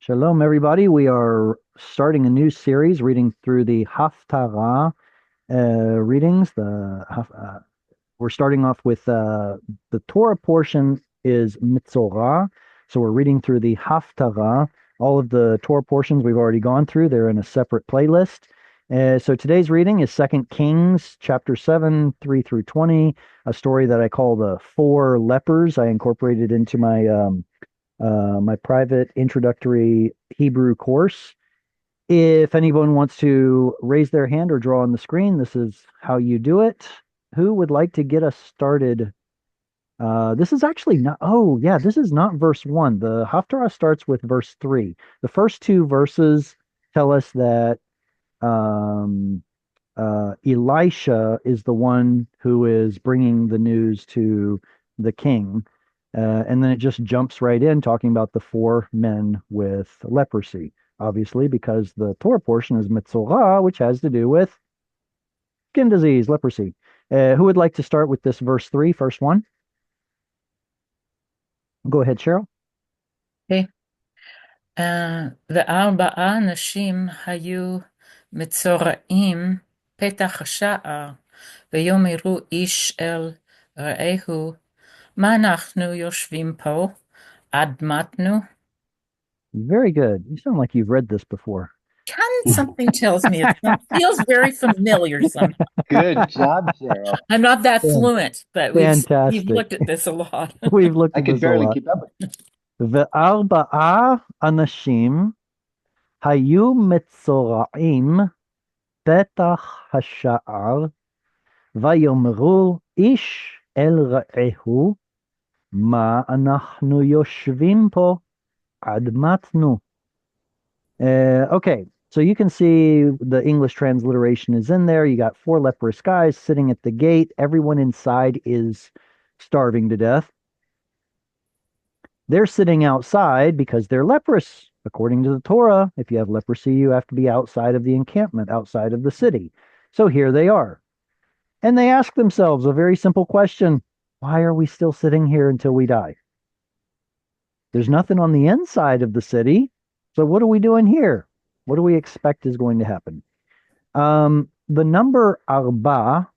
Shalom, everybody. We are starting a new series reading through the Haftarah readings. We're starting off with the Torah portion is Metzora. So we're reading through the Haftarah. All of the Torah portions we've already gone through. They're in a separate playlist. So today's reading is 2 Kings chapter 7, 3 through 20, a story that I call the Four Lepers. I incorporated into my private introductory Hebrew course. If anyone wants to raise their hand or draw on the screen, this is how you do it. Who would like to get us started? This is actually not, oh, yeah, this is not verse 1. The Haftarah starts with verse 3. The first two verses tell us that um, Elisha is the one who is bringing the news to the king. And then it just jumps right in talking about the four men with leprosy, obviously, because the Torah portion is Metzora, which has to do with skin disease, leprosy. Who would like to start with this verse 3, first one? Go ahead, Cheryl. Okay. וארבעה אנשים היו מצורעים פתח השער, ויאמרו איש אל רעהו, מה אנחנו יושבים פה? אדמתנו? Very good. You sound like you've read this before. Something tells me it feels very familiar somehow. Good job, Cheryl. I'm not that Yeah. fluent, but we've Fantastic. looked at this a lot. We've looked I at could this a barely lot. keep up with וארבעה אנשים היו מצורעים פתח השער, ויאמרו איש אל רעהו, מה אנחנו יושבים פה? אדמתנו. Okay, so you can see the English transliteration is in there. You got four leprous guys sitting at the gate. Everyone inside is starving to death. They're sitting outside because they're leprous. According to the Torah, if you have leprosy, you have to be outside of the encampment, outside of the city. So here they are. And they ask themselves a very simple question. Why are we still sitting here until we die? There's nothing on the inside of the city. So what are we doing here? What do we expect is going to happen? The number arba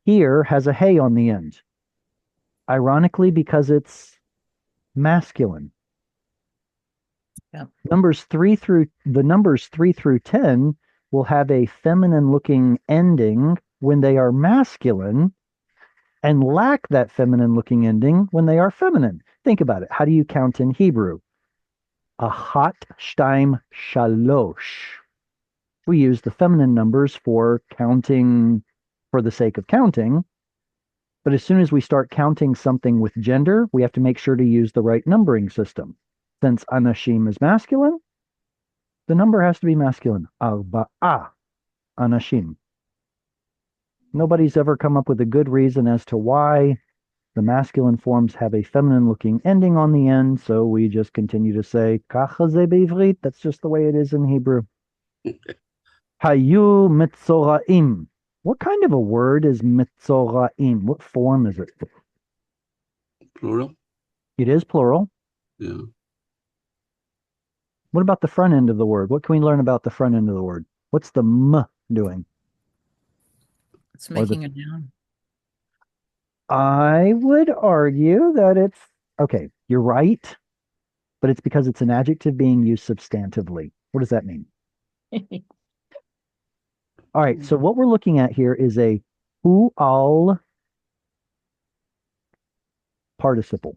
here has a hey on the end. Ironically, because it's masculine. Yeah. Numbers 3 through 10 will have a feminine looking ending when they are masculine and lack that feminine looking ending when they are feminine. Think about it. How do you count in Hebrew? Ahat, shtaim, shalosh. We use the feminine numbers for counting for the sake of counting. But as soon as we start counting something with gender, we have to make sure to use the right numbering system. Since anashim is masculine, the number has to be masculine. Arba'a anashim. Nobody's ever come up with a good reason as to why the masculine forms have a feminine looking ending on the end, so we just continue to say, Kacha ze beivrit. That's just the way it is in Hebrew. Hayu mitzoraim. What kind of a word is mitzoraim? What form is it? Plural? It is plural. Yeah. What about the front end of the word? What can we learn about the front end of the word? What's the m doing? It's making a noun. I would argue that it's okay, you're right, but it's because it's an adjective being used substantively. What does that mean? All right, so what we're looking at here is a who-all participle.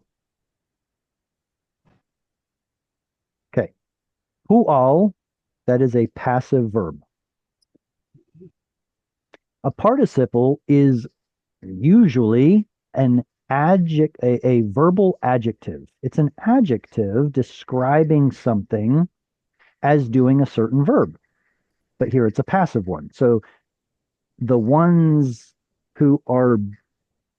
Okay, who-all, that is a passive verb. A participle is usually a verbal adjective. It's an adjective describing something as doing a certain verb. But here it's a passive one. So the ones who are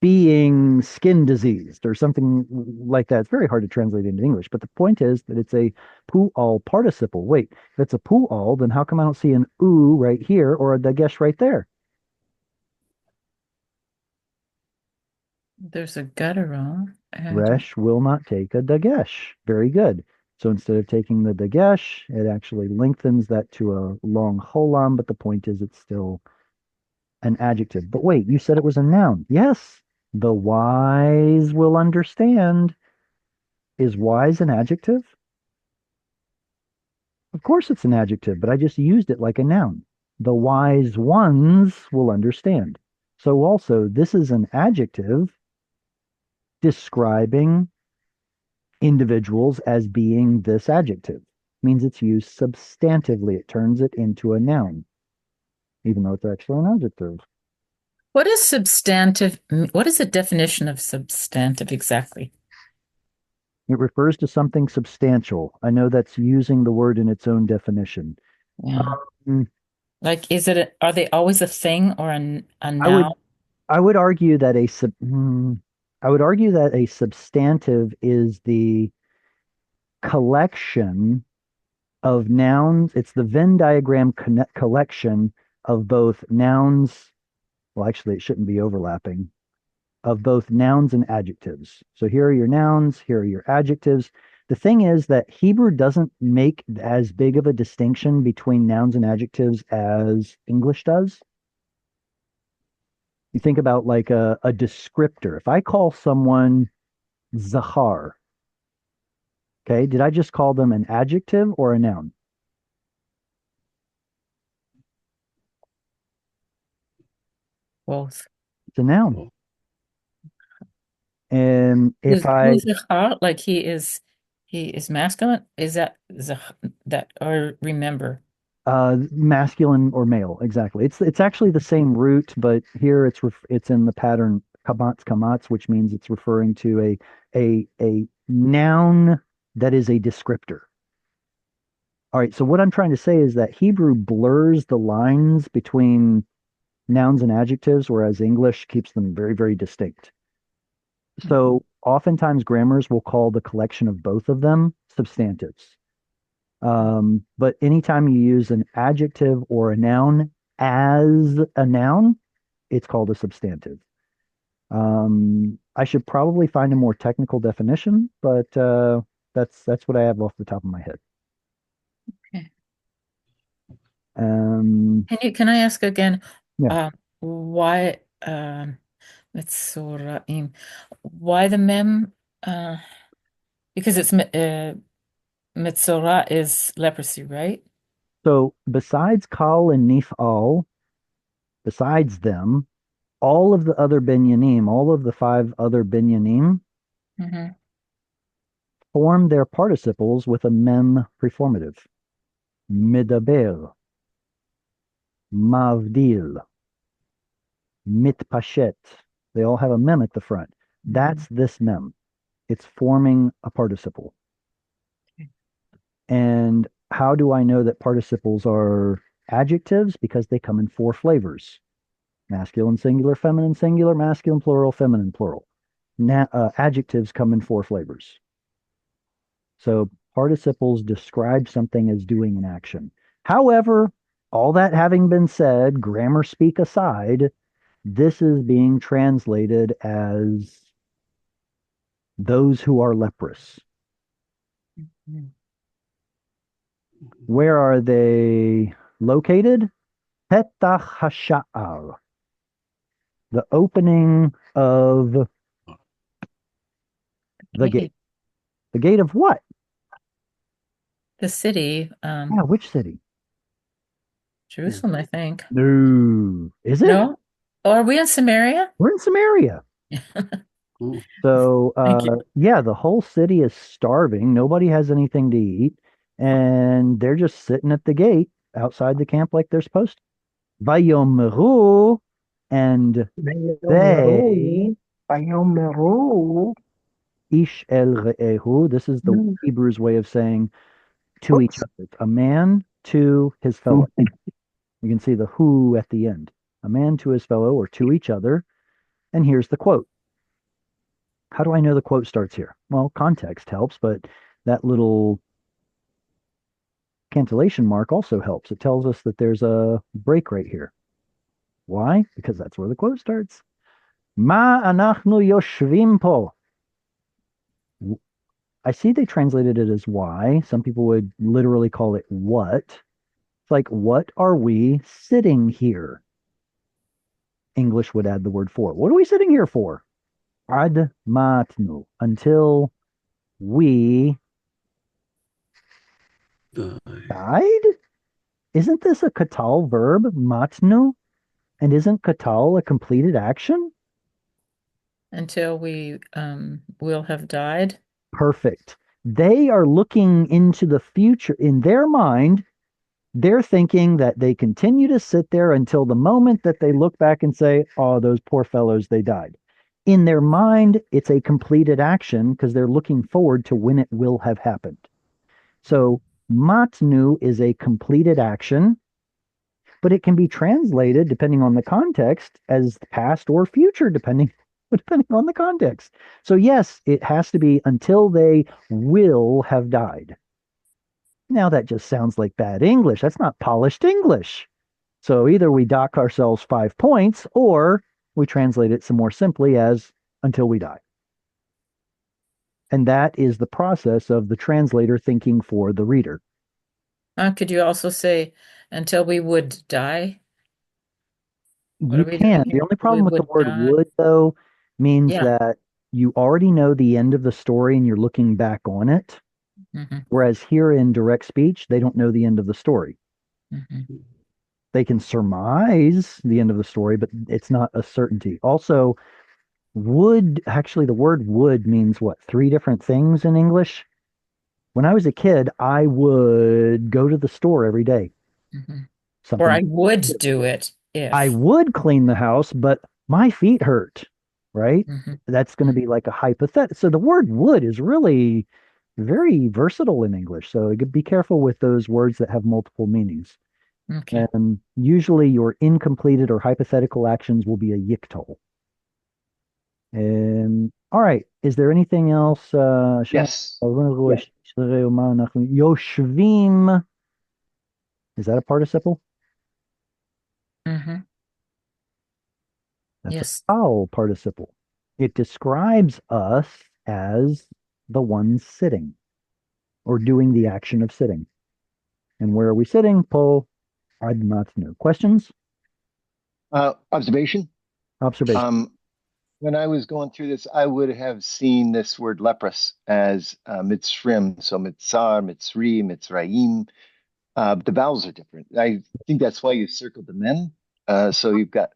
being skin diseased or something like that, it's very hard to translate into English. But the point is that it's a pu-all participle. Wait, if it's a pu-all, then how come I don't see an u right here or a dagesh right there? There's a guttural. Resh will not take a dagesh. Very good. So instead of taking the dagesh, it actually lengthens that to a long cholam, but the point is it's still an adjective. But wait, you said it was a noun. Yes, the wise will understand. Is wise an adjective? Of course it's an adjective, but I just used it like a noun. The wise ones will understand. So also, this is an adjective describing individuals as being this adjective. Means it's used substantively. It turns it into a noun, even though it's actually an adjective. What is substantive? What is the definition of substantive exactly? It refers to something substantial. I know that's using the word in its own definition. Yeah. Um, Like, are they always a thing or a I would noun? I would argue that I would argue that a substantive is the collection of nouns. It's the Venn diagram collection of both nouns. Well, actually, it shouldn't be overlapping of both nouns and adjectives. So here are your nouns, here are your adjectives. The thing is that Hebrew doesn't make as big of a distinction between nouns and adjectives as English does. You think about like a descriptor. If I call someone Zahar, okay, did I just call them an adjective or a noun? Both. It's a noun. And if I, Who's Zachar? Like he is masculine? Is that that or remember? masculine or male, exactly. It's actually the same root, but here it's in the pattern kamatz, which means it's referring to a noun that is a descriptor. All right, so what I'm trying to say is that Hebrew blurs the lines between nouns and adjectives, whereas English keeps them very, very distinct. So oftentimes grammars will call the collection of both of them substantives. But anytime you use an adjective or a noun as a noun, it's called a substantive. I should probably find a more technical definition, but that's what I have off the top of my head. Okay. Um, Can I ask again, yeah. why Metzoraim? Why the mem? Uh, because it's Metzora is leprosy, right? So besides Kal and Nifal, besides them, all of the other binyanim, all of the five other binyanim, Mm-hmm. form their participles with a mem preformative. Medaber, mavdil, mitpashet. They all have a mem at the front. That's this mem. It's forming a participle. Okay. And how do I know that participles are adjectives? Because they come in four flavors: masculine, singular, masculine, plural, feminine, plural. Adjectives come in four flavors. So participles describe something as doing an action. However, all that having been said, grammar speak aside, this is being translated as those who are leprous. Mm-hmm. Where are they located? Petach hasha'ar, the opening of the gate. The gate of what? The city, Yeah, which city? Jerusalem, I think. No. Is it? No? Or are we in Samaria? We're in Samaria. So, Thank you. yeah, the whole city is starving. Nobody has anything to eat, and they're just sitting at the gate outside the camp like they're supposed to. Vayomeru, and they, Vayomeru. ish el re'ehu. This is the Hebrew's way of saying to each Oops. other. A man to his fellow. You can see the who at the end. A man to his fellow or to each other. And here's the quote. How do I know the quote starts here? Well, context helps, but that little cantillation mark also helps. It tells us that there's a break right here. Why? Because that's where the quote starts. Ma anachnu yoshvim po. I see they translated it as why. Some people would literally call it what. It's like, what are we sitting here? English would add the word for. What are we sitting here for? Ad matnu, until we Die. died? Isn't this a katal verb, matnu? And isn't katal a completed action? Until we will have died. Perfect. They are looking into the future. In their mind, they're thinking that they continue to sit there until the moment that they look back and say, oh, those poor fellows, they died. In their mind, it's a completed action because they're looking forward to when it will have happened. So matnu is a completed action, but it can be translated, depending on the context, as past or future, depending on the context. So yes, it has to be until they will have died. Now that just sounds like bad English. That's not polished English. So either we dock ourselves 5 points or we translate it some more simply as until we die. And that is the process of the translator thinking for the reader. Could you also say until we would die? What You are we can. doing The here? only We problem with the would word die. would, though, means Yeah. that you already know the end of the story and you're looking back on it. hmm Whereas here in direct speech, they don't know the end of the story. hmm They can surmise the end of the story, but it's not a certainty. Also, would, actually, the word would means what, 3 different things in English? When I was a kid, I would go to the store every day. hmm Or Something I would do it I if. would clean the house, but my feet hurt, right? hmm That's going to be like a hypothetical. So the word would is really very versatile in English. So you be careful with those words that have multiple meanings. Okay. Usually your incompleted or hypothetical actions will be a yiktol. All right. Is there anything else? Yes. Yes. Yoshvim. Is that a participle? hmm That's a Yes. foul participle. It describes us as the ones sitting or doing the action of sitting. And where are we sitting? Po admatnu. Questions? Observation. Observation. When I was going through this, I would have seen this word leprous as mitzrim. So mitzar, mitzri, mitzrayim. But the vowels are different. I think that's why you circled the mem. So you've got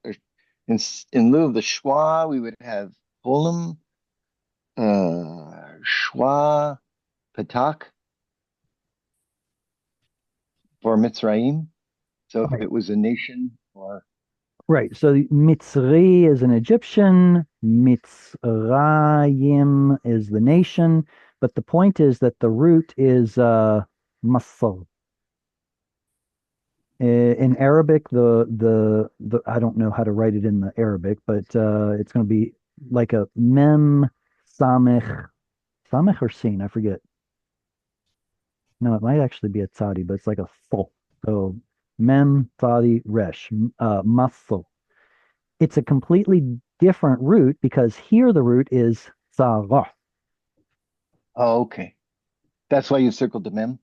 in lieu of the schwa, we would have holem, schwa, patak for mitzrayim. So if Right. it was a nation or Right. So Mitzri is an Egyptian, Mitzrayim is the nation, but the point is that the root is Masr. In Arabic, the I don't know how to write it in the Arabic, but it's going to be like a mem samech samech or sin, I forget. No, it might actually be a tzadi, but it's like a fo. So mem tzadi resh masl. It's a completely different root because here the root is tzara. oh, okay. That's why you circled the mem.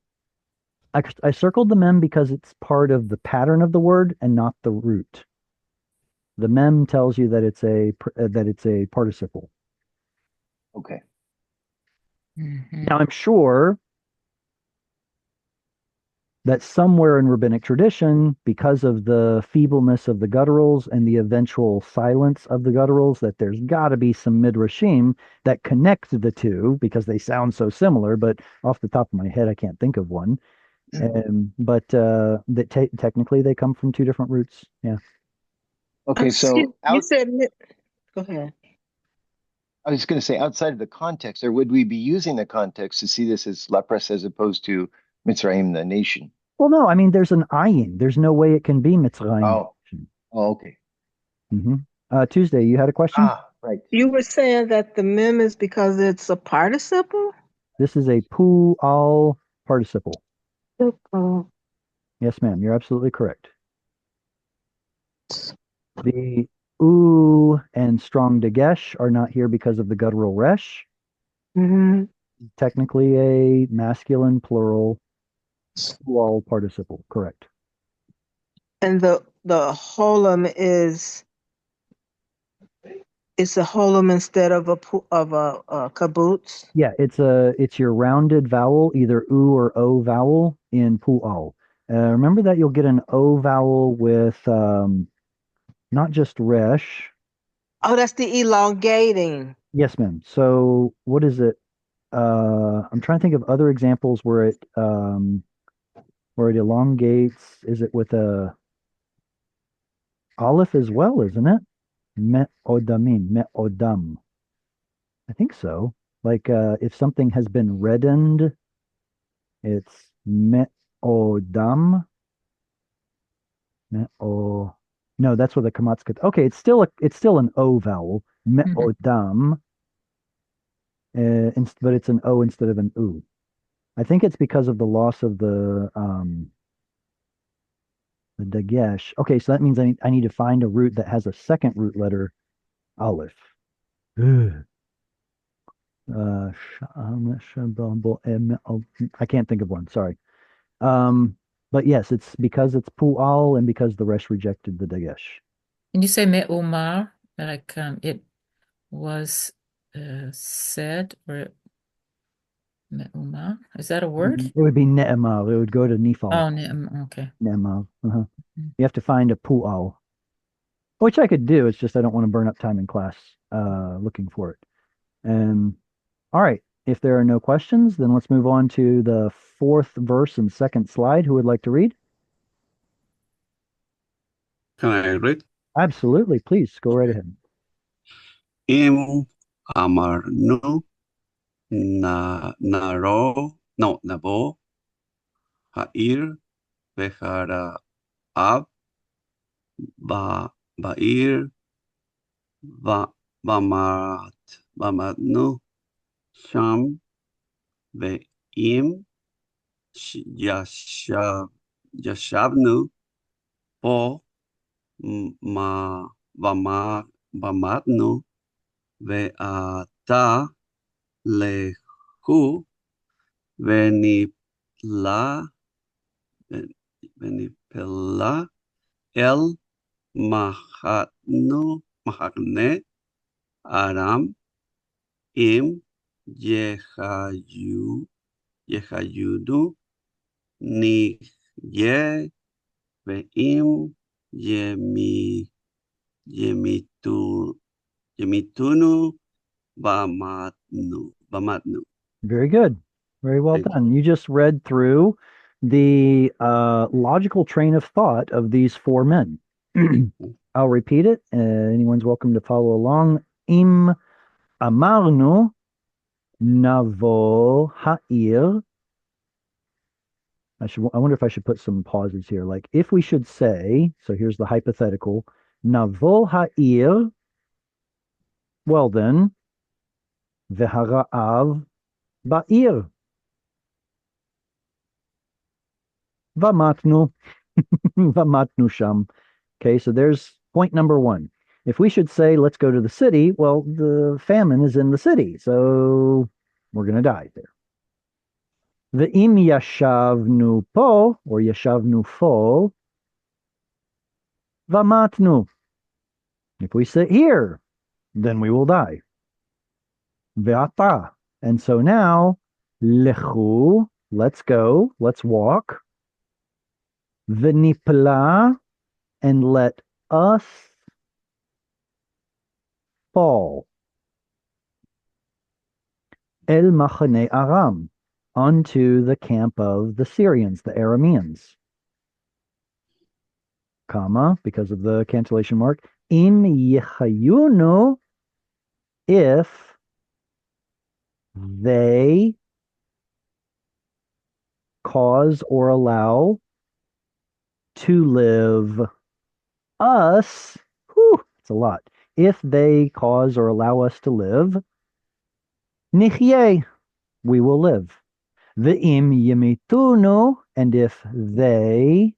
I circled the mem because it's part of the pattern of the word and not the root. The mem tells you that it's a participle. Okay. hmm Now I'm sure that somewhere in rabbinic tradition, because of the feebleness of the gutturals and the eventual silence of the gutturals, that there's got to be some midrashim that connect the two because they sound so similar. But off the top of my head, I can't think of one. But that technically they come from 2 different roots. Yeah. Okay, so You out, said, go ahead. I was going to say outside of the context, or would we be using the context to see this as leprous as opposed to Mitzrayim, the nation? Well, no, I mean there's an ayin. There's no way it can be Mitzrayim. Oh, oh, okay. hmm Tuesday, you had a question? Right. You were saying that the mem is because it's a participle? This is a pu al participle. Oh, Yes, ma'am. You're absolutely correct. The u and strong dagesh are not here because of the guttural resh. mm-hmm. technically a masculine plural plural participle. Correct. And the holum is a holum instead of a kibbutz. Yeah, it's your rounded vowel, either u or o vowel in pu'al. Remember that you'll get an o vowel with not just resh. Oh, that's the elongating. Yes, ma'am. So what is it? I'm trying to think of other examples where it elongates. Is it with a aleph as well, isn't it? Me'odamin, me'odam. I think so. Like if something has been reddened, it's me'odam. Me'o. No, that's what the kamatska. Okay, it's still an o vowel. Me'odam. But it's an o instead of an u. I think it's because of the loss of the dagesh. Okay, so that means I need to find a root that has a second root letter, aleph. Ugh. I can't think of one. Sorry. But yes, it's because it's pu'al and because the rest rejected the dagesh. Can you say me'omar? Like it was said, or me'omar? Is that a word? It would be ne'emal. It would go to nifal. Oh, okay. Ne'emal. You have to find a pu'al, which I could do. It's just I don't want to burn up time in class looking for it. All right. If there are no questions, then let's move on to the fourth verse and second slide. Who would like to read? Can I read? Absolutely. Please go right ahead. Im amarnu nabo ha'ir vehara ab ba'ir bamatnu sham ve'im yashavnu po bamatnu ve'ata lehu venipla el mahane aram im yehayudu ni ve'im yemitunu bamatnu. Very good. Very well Thank done. You just read through the logical train of thought of these four men. I'll repeat it. Anyone's welcome to follow along. Im amarnu navo ha'ir. I wonder if I should put some pauses here. Like if we should say, so here's the hypothetical, navo ha'ir, well then, vehara'av ba'ir. Vamatnu. Vamatnu sham. Okay, so there's point number one. If we should say, let's go to the city, well, the famine is in the city, so we're going to die there. Ve'im yashavnu po, or yashavnu fo, vamatnu. If we sit here, then we will die. Ve'ata. And so now, lechu, let's go, let's walk. Venipla, and let us fall. El machane Aram, unto the camp of the Syrians, the Arameans. Comma, because of the cancellation mark. Im yechayunu, if they cause or allow to live us. Whew, it's a lot. If they cause or allow us to live, nichye, we will live. Ve'im yimitunu, and if they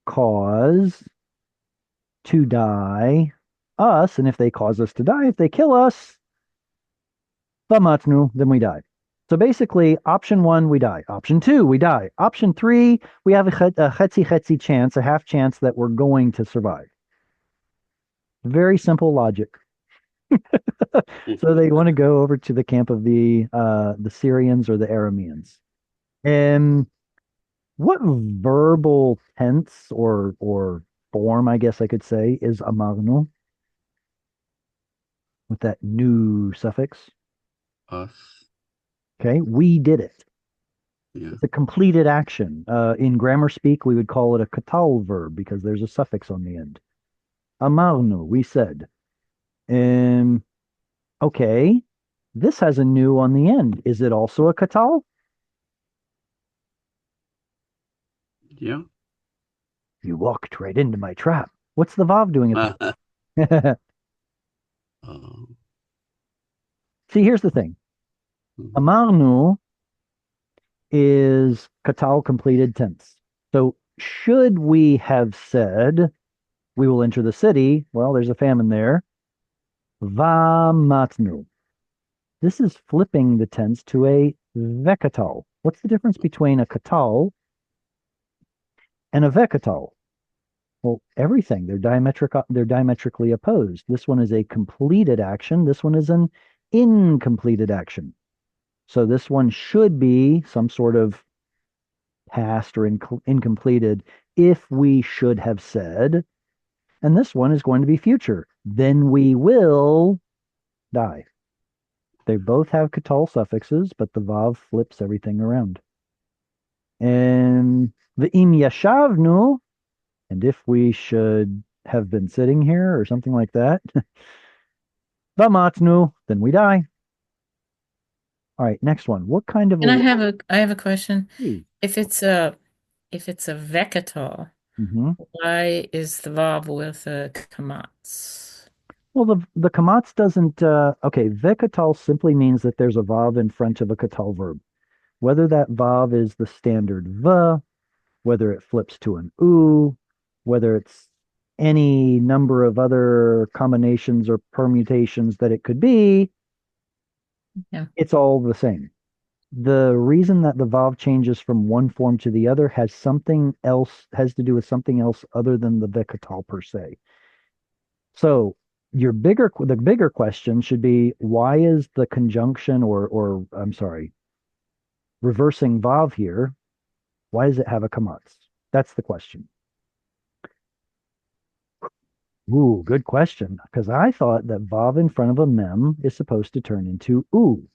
cause to die us, and if they cause us to die, if they kill us, Vamatnu, then we die. So basically, option 1, we die. Option 2, we die. Option 3, we have a chetzi chance, a half chance that we're going to survive. Very simple logic. So they want to go over to the camp of the Syrians or the Arameans. And what verbal tense or form, I guess I could say, is amarnu with that new suffix? Us. Okay, we did it. Yeah. It's a completed action. In grammar speak, we would call it a katal verb because there's a suffix on the end. Amarnu, we said. Okay, this has a nu on the end. Is it also a katal? Yeah. You walked right into my trap. What's the vav doing at the Uh, See, here's the thing. Amarnu is katal completed tense. So should we have said we will enter the city? Well, there's a famine there. Vamatnu. This is flipping the tense to a vekatal. What's the difference between a katal and a vekatal? Well, everything. They're diametrically opposed. This one is a completed action. This one is an incompleted action. So this one should be some sort of past or incompleted if we should have said, and this one is going to be future. Then we will die. They both have katal suffixes, but the vav flips everything around. And the im yashavnu, and if we should have been sitting here or something like that, vamatnu, then we die. All right, next one. What kind of And a I have a question. Please. If it's a vector, Mhm. why is the vav with a kamatz? Well, the kamatz doesn't. Okay, vekatal simply means that there's a vav in front of a katal verb. Whether that vav is the standard v, whether it flips to an u, whether it's any number of other combinations or permutations that it could be, Yeah. it's all the same. The reason that the vav changes from one form to the other has to do with something else other than the vekatal per se. So the bigger question should be, why is the conjunction or I'm sorry, reversing vav here, why does it have a kamatz? That's the question. Ooh, good question. Because I thought that vav in front of a mem is supposed to turn into oo.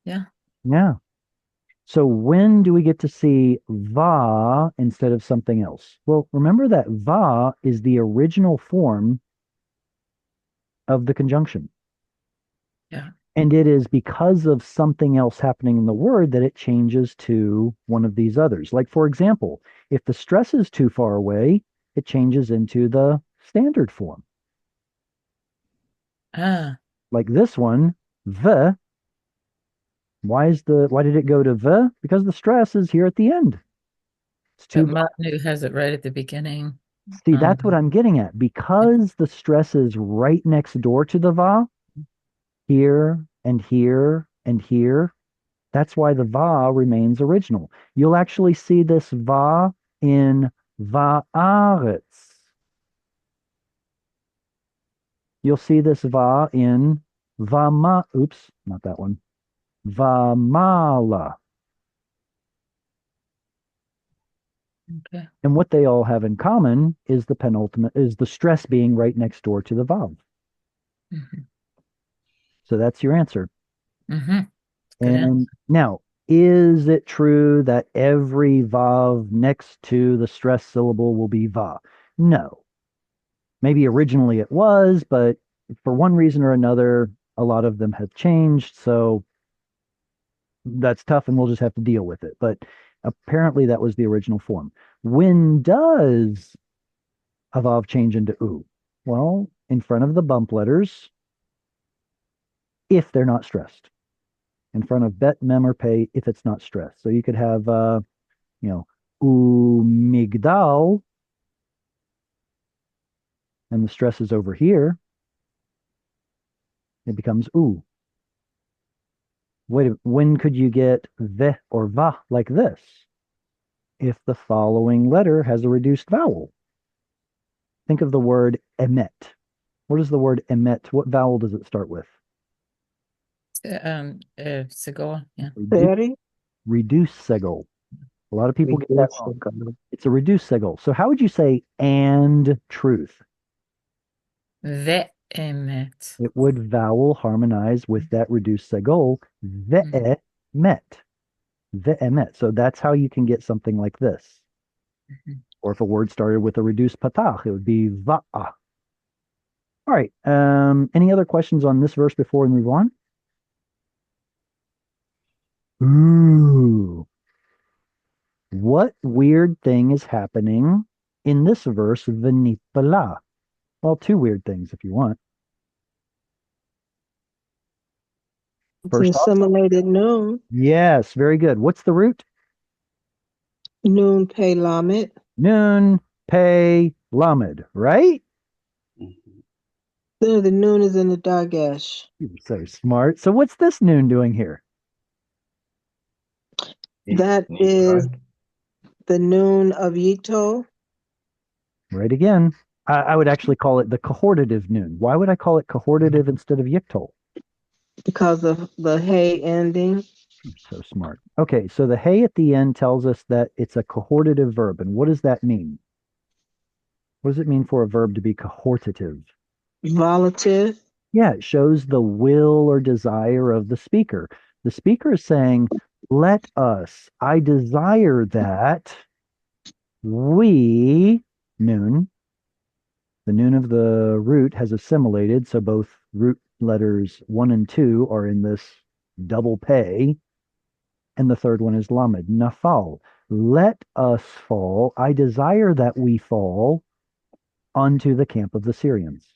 Yeah. Yeah. So when do we get to see va instead of something else? Well, remember that va is the original form of the conjunction. Yeah. And it is because of something else happening in the word that it changes to one of these others. Like, for example, if the stress is too far away, it changes into the standard form. Ah, Like this one, the. Why did it go to the? Because the stress is here at the end. It's but too. Matnu has it right at the beginning. See, that's what I'm getting at. Because the stress is right next door to the va, here and here and here, that's why the va remains original. You'll actually see this va in va'aretz. You'll see this va in oops, not that one, vamala. Okay. And what they all have in common is the stress being right next door to the vav. Mm-hmm. So that's your answer. Mm-hmm. Good answer. And now, is it true that every vav next to the stress syllable will be va? No. Maybe originally it was, but for one reason or another, a lot of them have changed. So that's tough and we'll just have to deal with it. But apparently that was the original form. When does a vav change into u? Well, in front of the bump letters, if they're not stressed. In front of bet, mem, or pay, if it's not stressed. So you could have, migdal, and the stress is over here. It becomes U. When could you get ve or va like this? If the following letter has a reduced vowel. Think of the word emet. What is the word emet? What vowel does it start with? Segor, yeah. Thirty. Reduce segol. A lot of people get that wrong. It's a reduced segol. So how would you say and truth? Ve'emet. It would vowel harmonize with that reduced segol. Ve'emet. Ve'emet. So that's how you can get something like this. Or if a word started with a reduced patach, it would be va'a. All right. Any other questions on this verse before we move on? Ooh. What weird thing is happening in this verse, v'nipala? Well, two weird things if you want. It's an First off, assimilated noon. yes, very good. What's the root? Noon pay lamed. Nun, pei, lamed, right? Mhm. The noon is in the Dagesh. You're so smart. So what's this noon doing here? That is the noon of Yito. Right again. I would actually call it the cohortative noon. Why would I call it cohortative instead of yiktol? Because of the hay ending. You're so smart. Okay, so the hey at the end tells us that it's a cohortative verb. And what does that mean? What does it mean for a verb to be cohortative? Volative. Yeah, it shows the will or desire of the speaker. The speaker is saying, let us, I desire that we, noon, the noon of the root has assimilated, so both root letters 1 and 2 are in this double pay, and the third one is lamed, nafal. Let us fall, I desire that we fall onto the camp of the Syrians,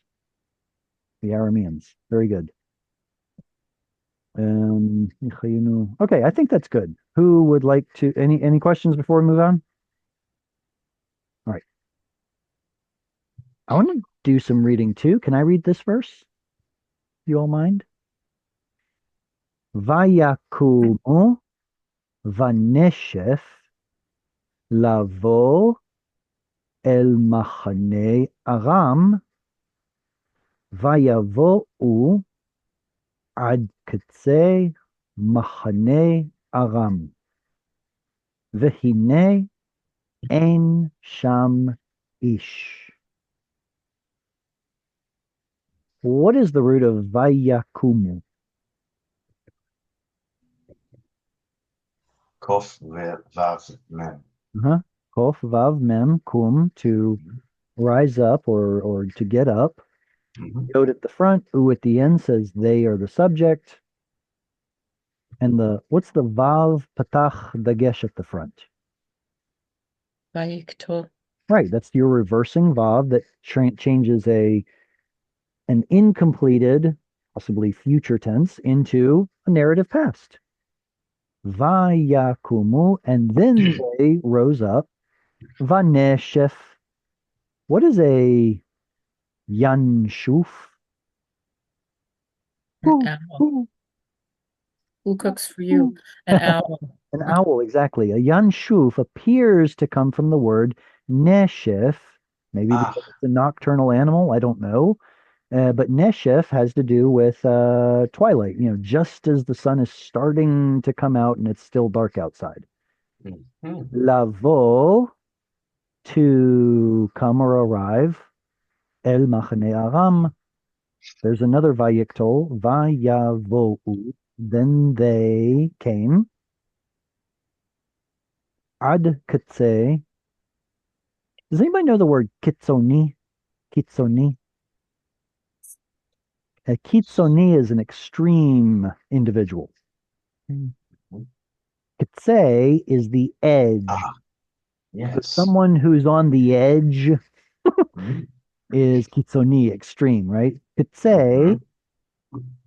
the Arameans. Very good. Okay, I think that's good. Who would like to any questions before we move on? All right. I want to do some reading too. Can I read this verse? You all mind? Vayakumu vaneshef lavo el machane aram vayavo'u ad k'tzei machane aram v'hine en sham ish. What is the root of vayakumu? Kof vav mem. Uh-huh. Kof vav mem kum, to rise up or to get up. Mhm. Yod at the front, u at the end says they are the subject. And what's the vav patach dagesh at the front? Vayikto. Right, that's your reversing vav that changes an incompleted, possibly future tense, into a narrative past. Vayakumu, and then they rose up. Vaneshef. What is a yanshuf? An owl. Who cooks for you? An owl. An owl, exactly. A yanshuf appears to come from the word neshef, maybe because it's a nocturnal animal, I don't know. But neshef has to do with twilight, just as the sun is starting to come out and it's still dark outside. Mhm. Lavo, to come or arrive. El machane aram. There's another vayiktol, vayavo'u. Then they came. Ad katse. Does anybody know the word kitzoni? Kitzoni. A kitzoni is an extreme individual. Kitse is the edge. So Yes. someone who's on the edge Mhm. is kitzoni, extreme, right? Kitse,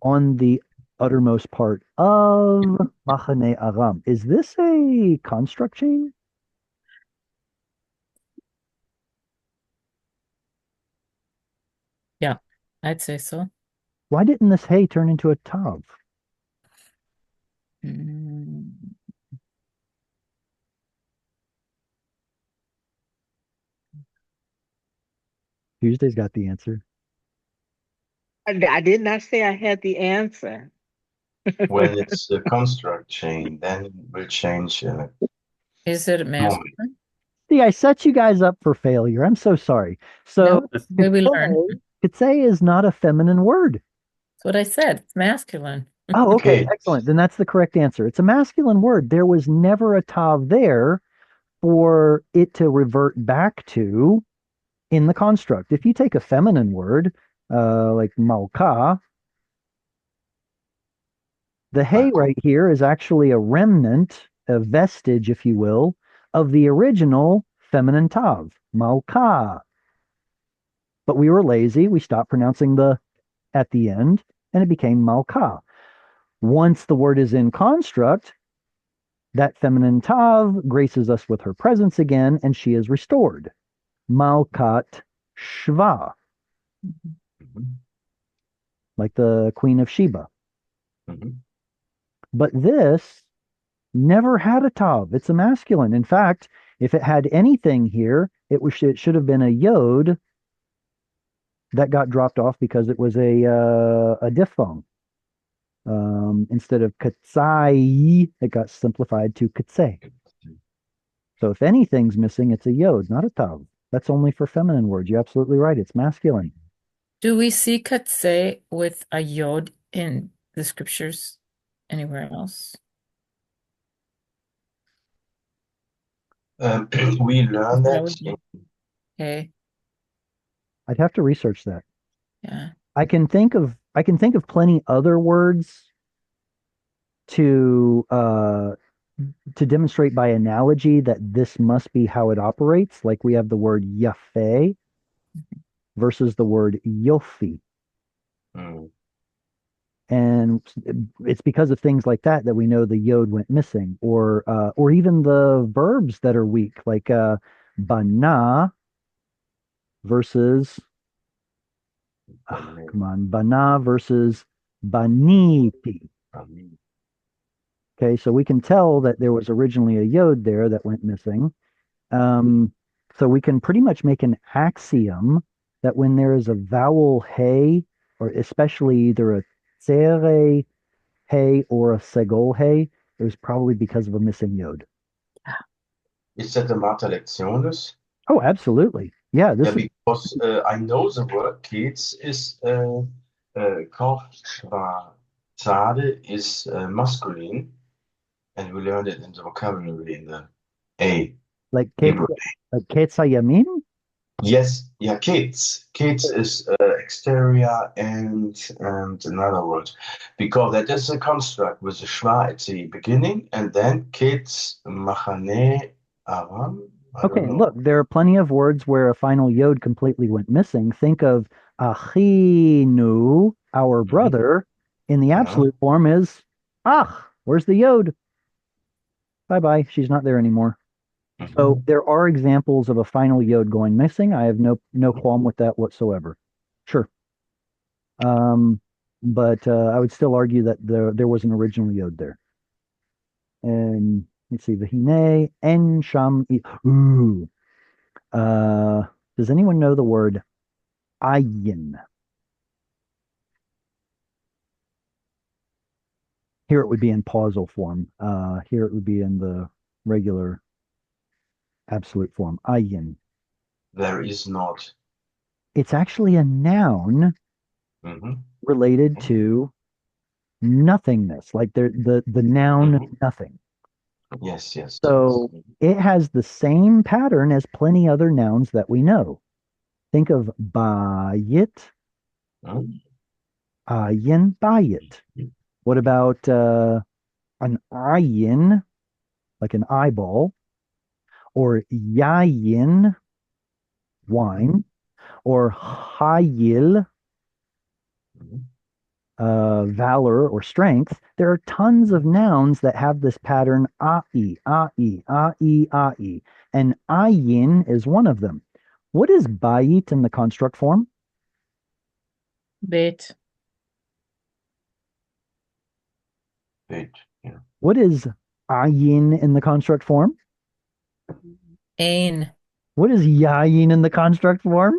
on the uttermost part of machane aram. Is this a construct chain? Yeah, I'd say so. Why didn't this hay turn into a tav? Mm, Tuesday's got the answer. I did not say I had the answer. When it's a construct chain, then it will change is it moment. masculine? See, I set you guys up for failure. I'm so sorry. So, No, that's the way we learn. Kitsei is not a feminine word. That's what I said. It's masculine. Oh, okay, Okay. excellent. Then that's the correct answer. It's a masculine word. There was never a tav there for it to revert back to in the construct. If you take a feminine word, like malka, the hay right here is actually a remnant, a vestige, if you will, of the original feminine tav, malka. But we were lazy. We stopped pronouncing the at the end, and it became malka. Once the word is in construct, that feminine tav graces us with her presence again, and she is restored. Malkat Shva, Mhm. like the Queen of Sheba. Mhm. But this never had a tav. It's a masculine. In fact, if it had anything here, it should have been a yod that got dropped off because it was a diphthong. Instead of katsai, it got simplified to katsei. So if anything's missing, it's a yod, not a tav. That's only for feminine words. You're absolutely right. It's masculine. Do we see katse with a yod in the scriptures anywhere else? We learn That that would be okay. I'd have to research that. Yeah. I can think of plenty other words to demonstrate by analogy that this must be how it operates. Like we have the word yafe versus the word yofi. Mm. And it's because of things like that that we know the yod went missing, or even the verbs that are weak, like bana versus come on, bana versus baniti. Okay, so we can tell that there was originally a yod there that went missing. Um, so we can pretty much make an axiom that when there is a vowel hey, or especially either a tsere hey or a segol hey, it was probably because of a missing yod. Is that the Mater Lectionis? Oh, absolutely. Yeah, this Yeah, is because I know the word kids is Kochzade is masculine, and we learned it in the vocabulary in the A like Hebrew. ketsayamin. Yes, yeah, kids. Kids is exterior and another word, because that is a construct with a schwa at the beginning, and then kids machane aram. I Okay, don't know. look, there are plenty of words where a final yod completely went missing. Think of achinu, our Mhm. brother. In the Yeah. absolute form is ach. Where's the yod? Bye bye. She's not there anymore. So Mhm. there are examples of a final yod going missing. I have no qualm with that whatsoever. Sure. Um, but I would still argue that there was an original yod there. And let's see, v'hine en sham. Ooh. Uh, does anyone know the word ayin? Here it would be in pausal form. Here it would be in the regular absolute form. Ayin. There is not. It's actually a noun Mhm. related to nothingness, like the noun Mhm. nothing. Yes, yes, yes. So it has the same pattern as plenty other nouns that we know. Think of bayit, Mhm. ayin, bayit. What about an ayin, like an eyeball, or yayin, wine, or hayil, Mhm. valor or strength? There are tons of nouns that have this pattern ai, ai, ai, ai, and ayin is one of them. What is bayit in the construct form? Bet. Wait, yeah. What is ayin in the construct form? Ain. What is yayin in the construct form?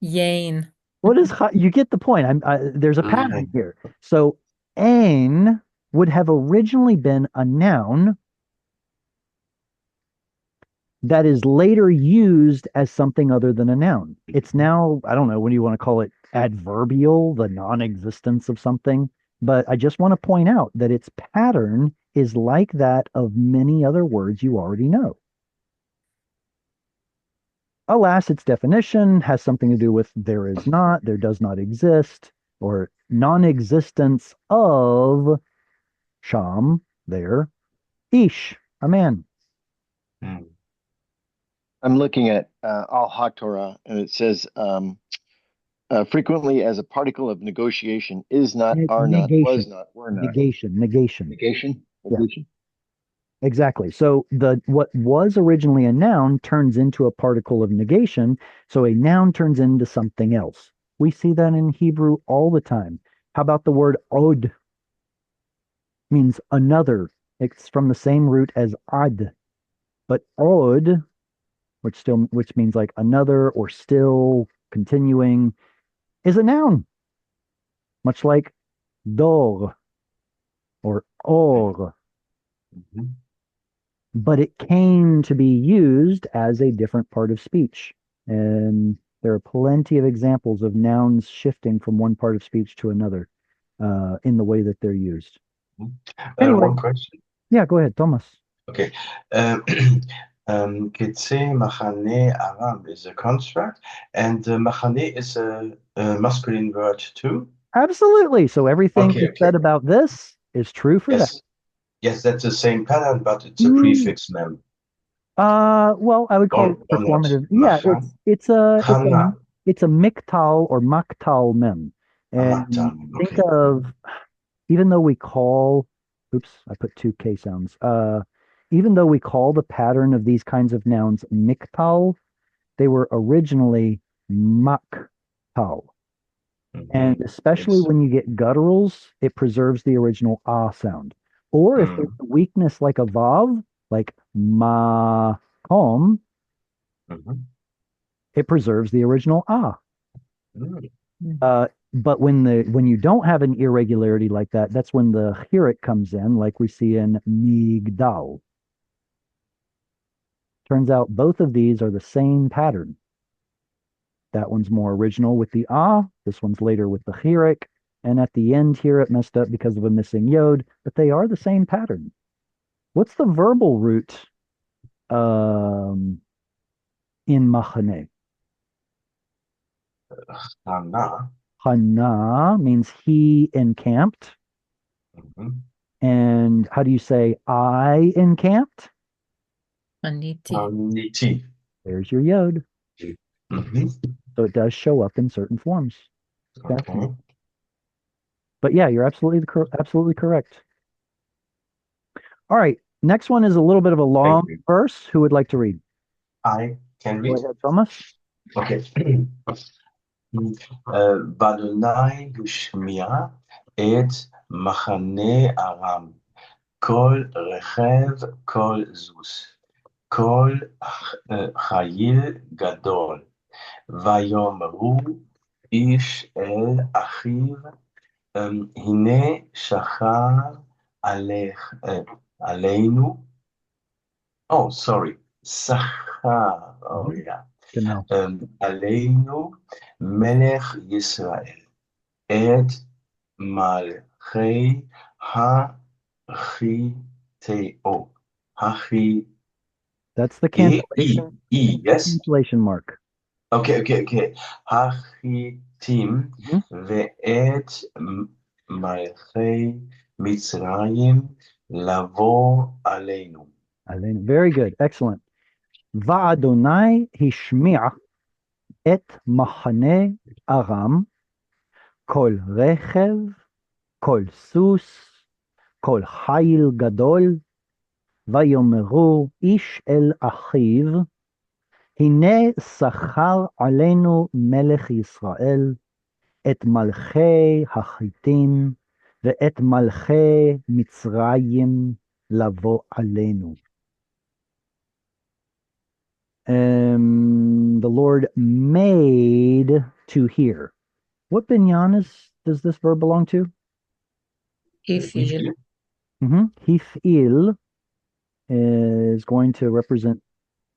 Yain. What is you get the point. There's a pattern here. So ain would have originally been a noun that is later used as something other than a noun. It's now, I don't know, what do you want to call it? Adverbial, the non-existence of something. But I just want to point out that its pattern is like that of many other words you already know. Alas, its definition has something to do with there is not, there does not exist, or non-existence of sham, there, ish, a man. Mm. I'm looking at Al Haftarah, and it says frequently as a particle of negotiation is not, are not, Negation, was not, were not. negation. Negation? Yeah. Negation? Exactly. So what was originally a noun turns into a particle of negation. So a noun turns into something else. We see that in Hebrew all the time. How about the word od? Means another. It's from the same root as ad. But od, which means like another or still, continuing, is a noun, much like dor or or. Mhm. But it came to be used as a different part of speech. And there are plenty of examples of nouns shifting from one part of speech to another in the way that they're used. Anyway, One question. yeah, go ahead, Thomas. Okay. Kitse Machane Aram is a construct, and Machane is a masculine word too. Absolutely. So everything Okay, you okay. said about this is true for that. Yes, yes, that's the same pattern, but it's a Mm. prefix mem. Well, I would call it Or not. performative. Yeah, Machan. it's a miktal or maktal mem. And Amatan. think Okay. of, even though we call, oops, I put two K sounds. Even though we call the pattern of these kinds of nouns miktal, they were originally maktal. And especially Yes. when you get gutturals, it preserves the original ah sound. Or if there's a weakness like a vav, like ma kom, Mhm. it preserves the original ah. Mm. But when you don't have an irregularity like that, that's when the chirik comes in, like we see in migdal. Turns out both of these are the same pattern. That one's more original with the ah, this one's later with the chirik, and at the end here it messed up because of a missing yod, but they are the same pattern. What's the verbal root in machane? Hana. Hana means he encamped. Mhm. And how do you say I encamped? Aniti. Niti. There's your yod. Mhm. So it does show up in certain forms. Okay. Fascinating. But yeah, you're absolutely correct. All right. Next one is a little bit of a long you. verse. Who would like to read? I can Go read. ahead, Thomas. Okay. Badonai Gushmia et Machane Aram. Kol Rechev, Kol Zus. Kol Chayil Gadol. Vayomru Ish El Achiv. Hine Shachar Aleinu. Oh, sorry. Sachar. Oh, yeah. Genau. Aleinu Melech Yisrael. Et Malchei Hachiteo. Hachi. That's the E, cancellation. E, yes? Cancellation mark. Okay. Hachitim Mhm. ואת מלכי מצרים לבוא עלינו. Very good. Excellent. Va'adonai hishmi'a et machane aram kol rechev, kol sus, kol hayil gadol, vayomeru ish el achiv, hine sachar alenu melech Yisrael, et malchei hachitim, ואת מלכי מצרים לבוא עלינו. The Lord made to hear. What binyan does this verb belong to? Hifil. Hifil is going to represent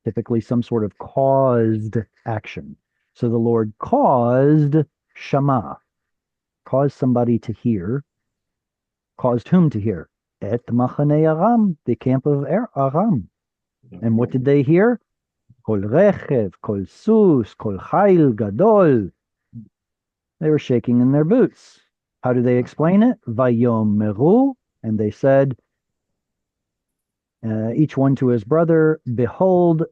typically some sort of caused action. So the Lord caused Shama, caused somebody to hear, caused whom to hear? Et Machane Aram, the camp of Aram. And what did they hear? Kol rechev, kol sus, kol chayil gadol. They were shaking in their boots. How do they explain it? Vayom meru, and they said, each one to his brother, behold,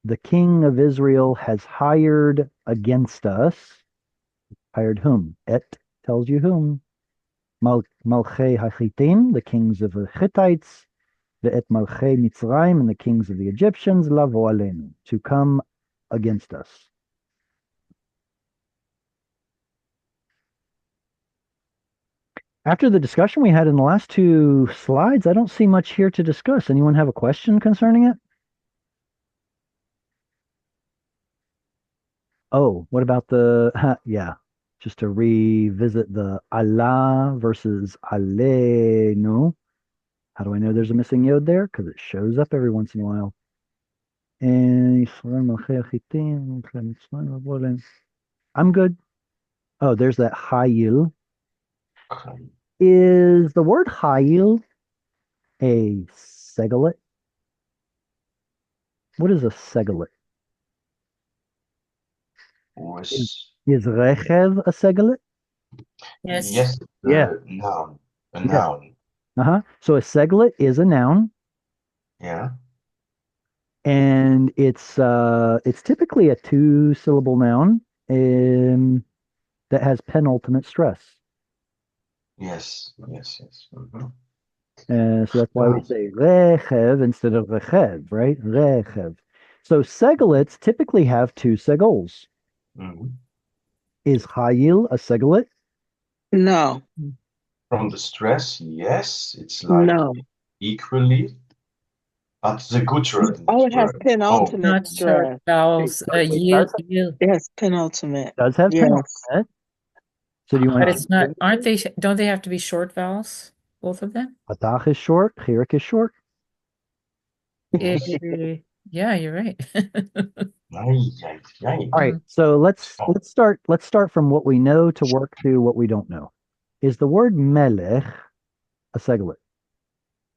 the king of Israel has hired against us. Hired whom? Et tells you whom. Malchei Hachitim, the kings of the Hittites, the Et Malchei Mitzrayim, and the kings of the Egyptians, lavo alenu, to come against us. After the discussion we had in the last two slides, I don't see much here to discuss. Anyone have a question concerning it? Oh, what about yeah, just to revisit the Allah versus Aleinu. How do I know there's a missing yod there? Because it shows up every once in a while. And I'm good. Oh, there's that Hayil. Is the word Hayil a segelet? What is a segelet? Is Rechev a segelet? Yes. Yes, Yeah. noun. A Yeah. noun. So a segelet is a noun, Yeah. and it's typically a two-syllable noun that has penultimate stress. Yes. Mhm. So that's why we say rechev instead of rechev, right? Rechev. So segelets typically have two segels. Mhm. Is Hayil a segelet? No, From the stress, yes, it's like no. equally, but the gutra in Oh, this it has word. penultimate Not short stress. vowels. It Yield, yield. It has penultimate. does have Yes. penultimate. So do you want But to? it's not, aren't they, don't they have to be short vowels? Both of them? Patach is short. Chirik is short. Yeah, you're right. Ay, ay, ay. All right. So let's start from what we know to work to what we don't know. Is the word melech a segelet?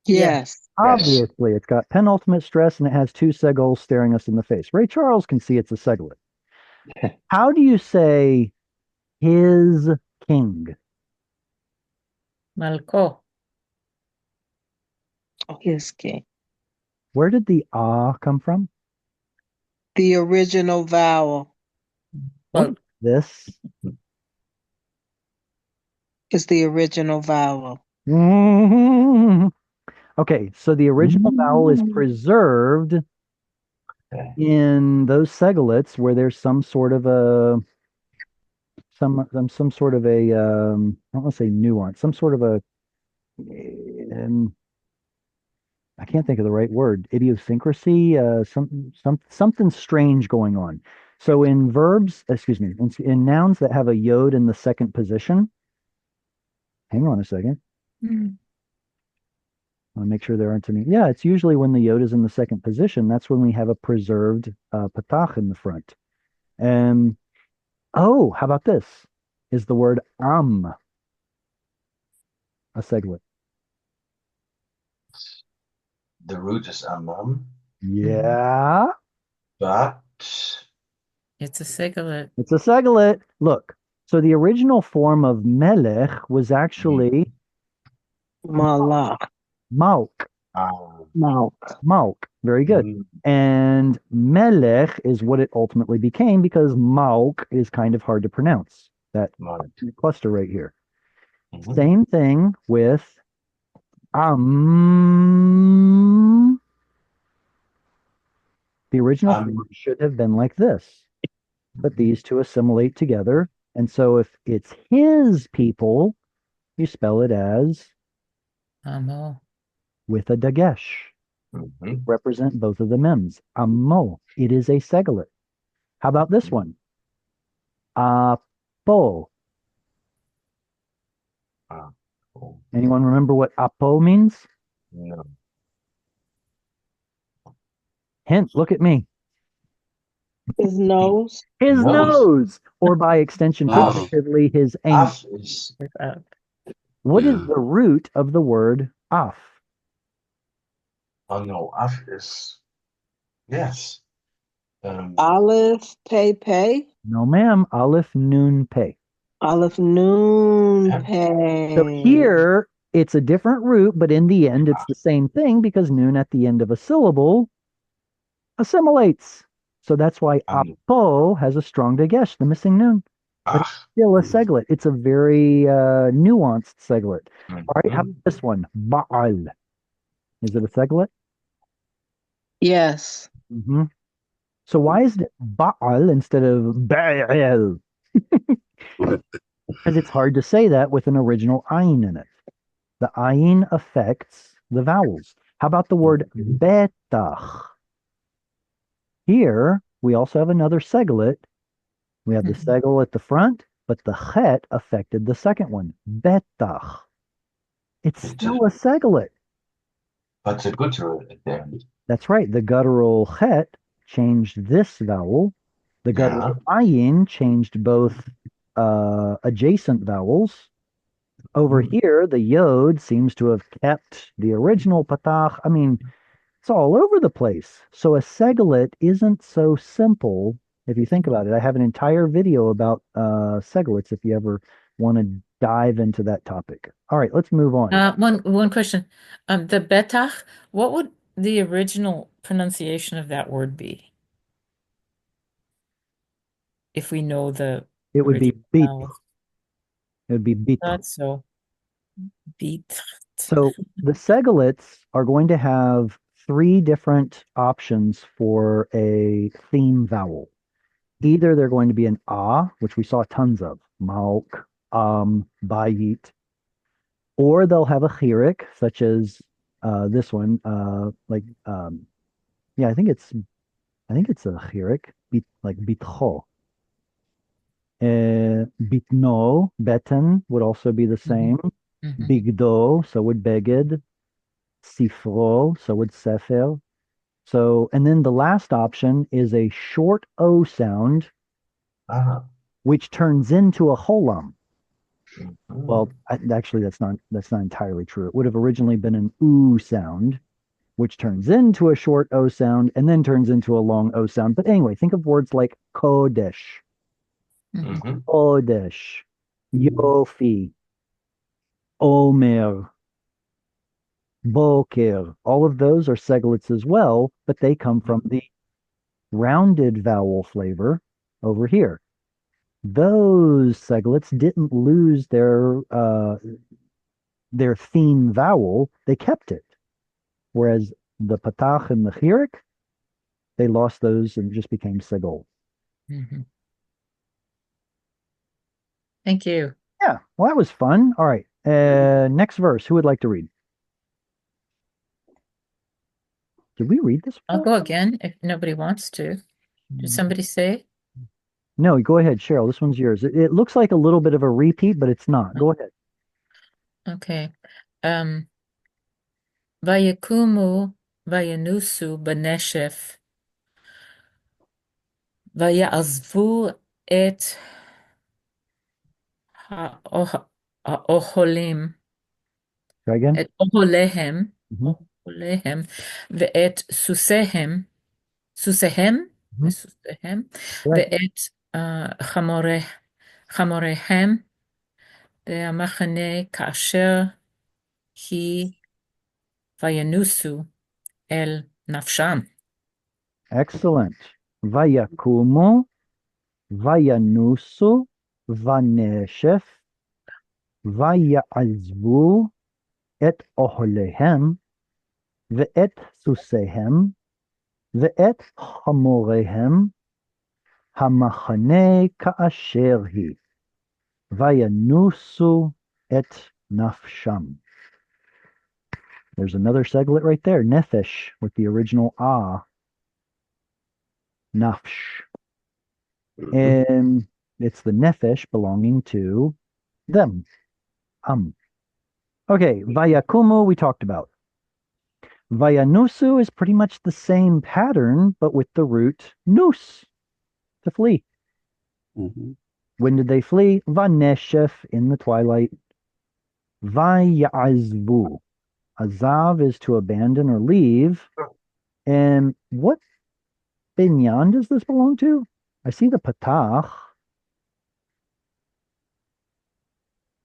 Yes. Obviously, it's got penultimate stress and it has two segels staring us in the face. Ray Charles can see it's a segelet. How do you say his king? Malko. His king. Where did the ah come from? The original vowel What is this? is the original vowel. Okay, so the original vowel is preserved Okay. in those segelets where there's some sort of a sort of a I don't want to say nuance, some sort of a I can't think of the right word, idiosyncrasy, something strange going on. So in verbs, excuse me, in nouns that have a yod in the second position, hang on a second. Mm. I want to make sure there aren't any. Yeah, it's usually when the yod is in the second position. That's when we have a preserved patach in the front. Oh, how about this? Is the word am a segelet? The root is amam, Yeah, but It's a segelet. it's a segelet. Look, so the original form of melech was actually Malach. malk. Malk. Malk. Very good. And melech is what it ultimately became because malk is kind of hard to pronounce. That cluster right here. Same thing with the original form should have been like this, but these two assimilate together. And so if it's his people, you spell it as Amo. with a dagesh. Mhm. Represent both of the mems. Amo. It is a seglet. How about this one? Apo. Ah, oh, Anyone remember what apo means? no. Hint, look at me. His nose. His Nose. nose, or by extension, Af. figuratively, his anus. Af is, Without. What is Yeah. the root of the word af? oh no, Af is, yes. Olive, pay. No, ma'am. Aleph nun pei. Olive noon, Yeah. So pay. here it's a different root, but in the end it's the same thing because noon at the end of a syllable assimilates. So that's why Um, apo has a strong dagesh, the missing noon. But it's Ach. still a seglet. It's a very nuanced seglet. All right, how Mhm. about this one? Ba'al. Is it a seglet? Yes. Mm-hmm. So why is it Baal instead of Baal? Because it's hard to say that with an original ayin in it. The ayin affects the vowels. How about the word betach? Here, we also have another seglet. We have the segel at the front, but the chet affected the second one. Betach. It's It's still a seglet. but a good word there. That's right. The guttural chet changed this vowel. The Yeah. guttural ayin changed both adjacent vowels. Over here, the yod seems to have kept the original patach. I mean, it's all over the place. So a seglet isn't so simple if you think about it. I have an entire video about seglets if you ever want to dive into that topic. All right, let's move on. One question. The betach, what would the original pronunciation of that word be? If we know the It would be original bit. vowels. It would be bit. That's so. Beat. So the seglets are going to have three different options for a theme vowel. Either they're going to be an ah, which we saw tons of, malk, bayit, or they'll have a chirik, such as this one, yeah, I think it's a chirik, like bitcho. Bitno, beten would also be the same. Mhm. Bigdo, so would beged. Sifro, so would sefer. So, and then the last option is a short O sound, Ah. which turns into a holam. Well, Mhm. actually, that's not entirely true. It would have originally been an oo sound, which turns into a short O sound and then turns into a long O sound. But anyway, think of words like kodesh, Mhm. Mhm. kodesh, yofi, omer, boker. All of those are seglets as well, but they come from the rounded vowel flavor over here. Those seglets didn't lose their theme vowel; they kept it. Whereas the patach and the chirik, they lost those and just became segol. Mhm. Thank you. Yeah, well, that was fun. All right, next verse. Who would like to read? Did we read this I'll before? go again if nobody wants to. Did somebody say? No, go ahead, Cheryl. This one's yours. It looks like a little bit of a repeat, but it's not. Go ahead. Okay. Vayekumu vayanusu beneshef vayazvu et האוכלים, Try again. את אוהליהם, Mhm, אוהליהם, ואת סוסיהם, mhm. וסוסיהם, Correct. ואת חמוריהם, והמחנה כאשר היא וינוסו אל נפשם. Excellent. Vayakumu, vayanusu, vaneshef, vayazvu, et oholehem, ve'et susehem, ve'et chamorehem, hamachane ka'asher hi, vayanusu et Nafsham. There's another seglet right there. Nefesh with the original ah. Nafsh. And it's the nefesh belonging to them. Okay, Vayakumu we talked about. Vayanusu is pretty much the same pattern, but with the root nus, to flee. When did they flee? Vaneshef, in the twilight. Vayazvu. Azav is to abandon or leave. And what binyan does this belong to? I see the patach.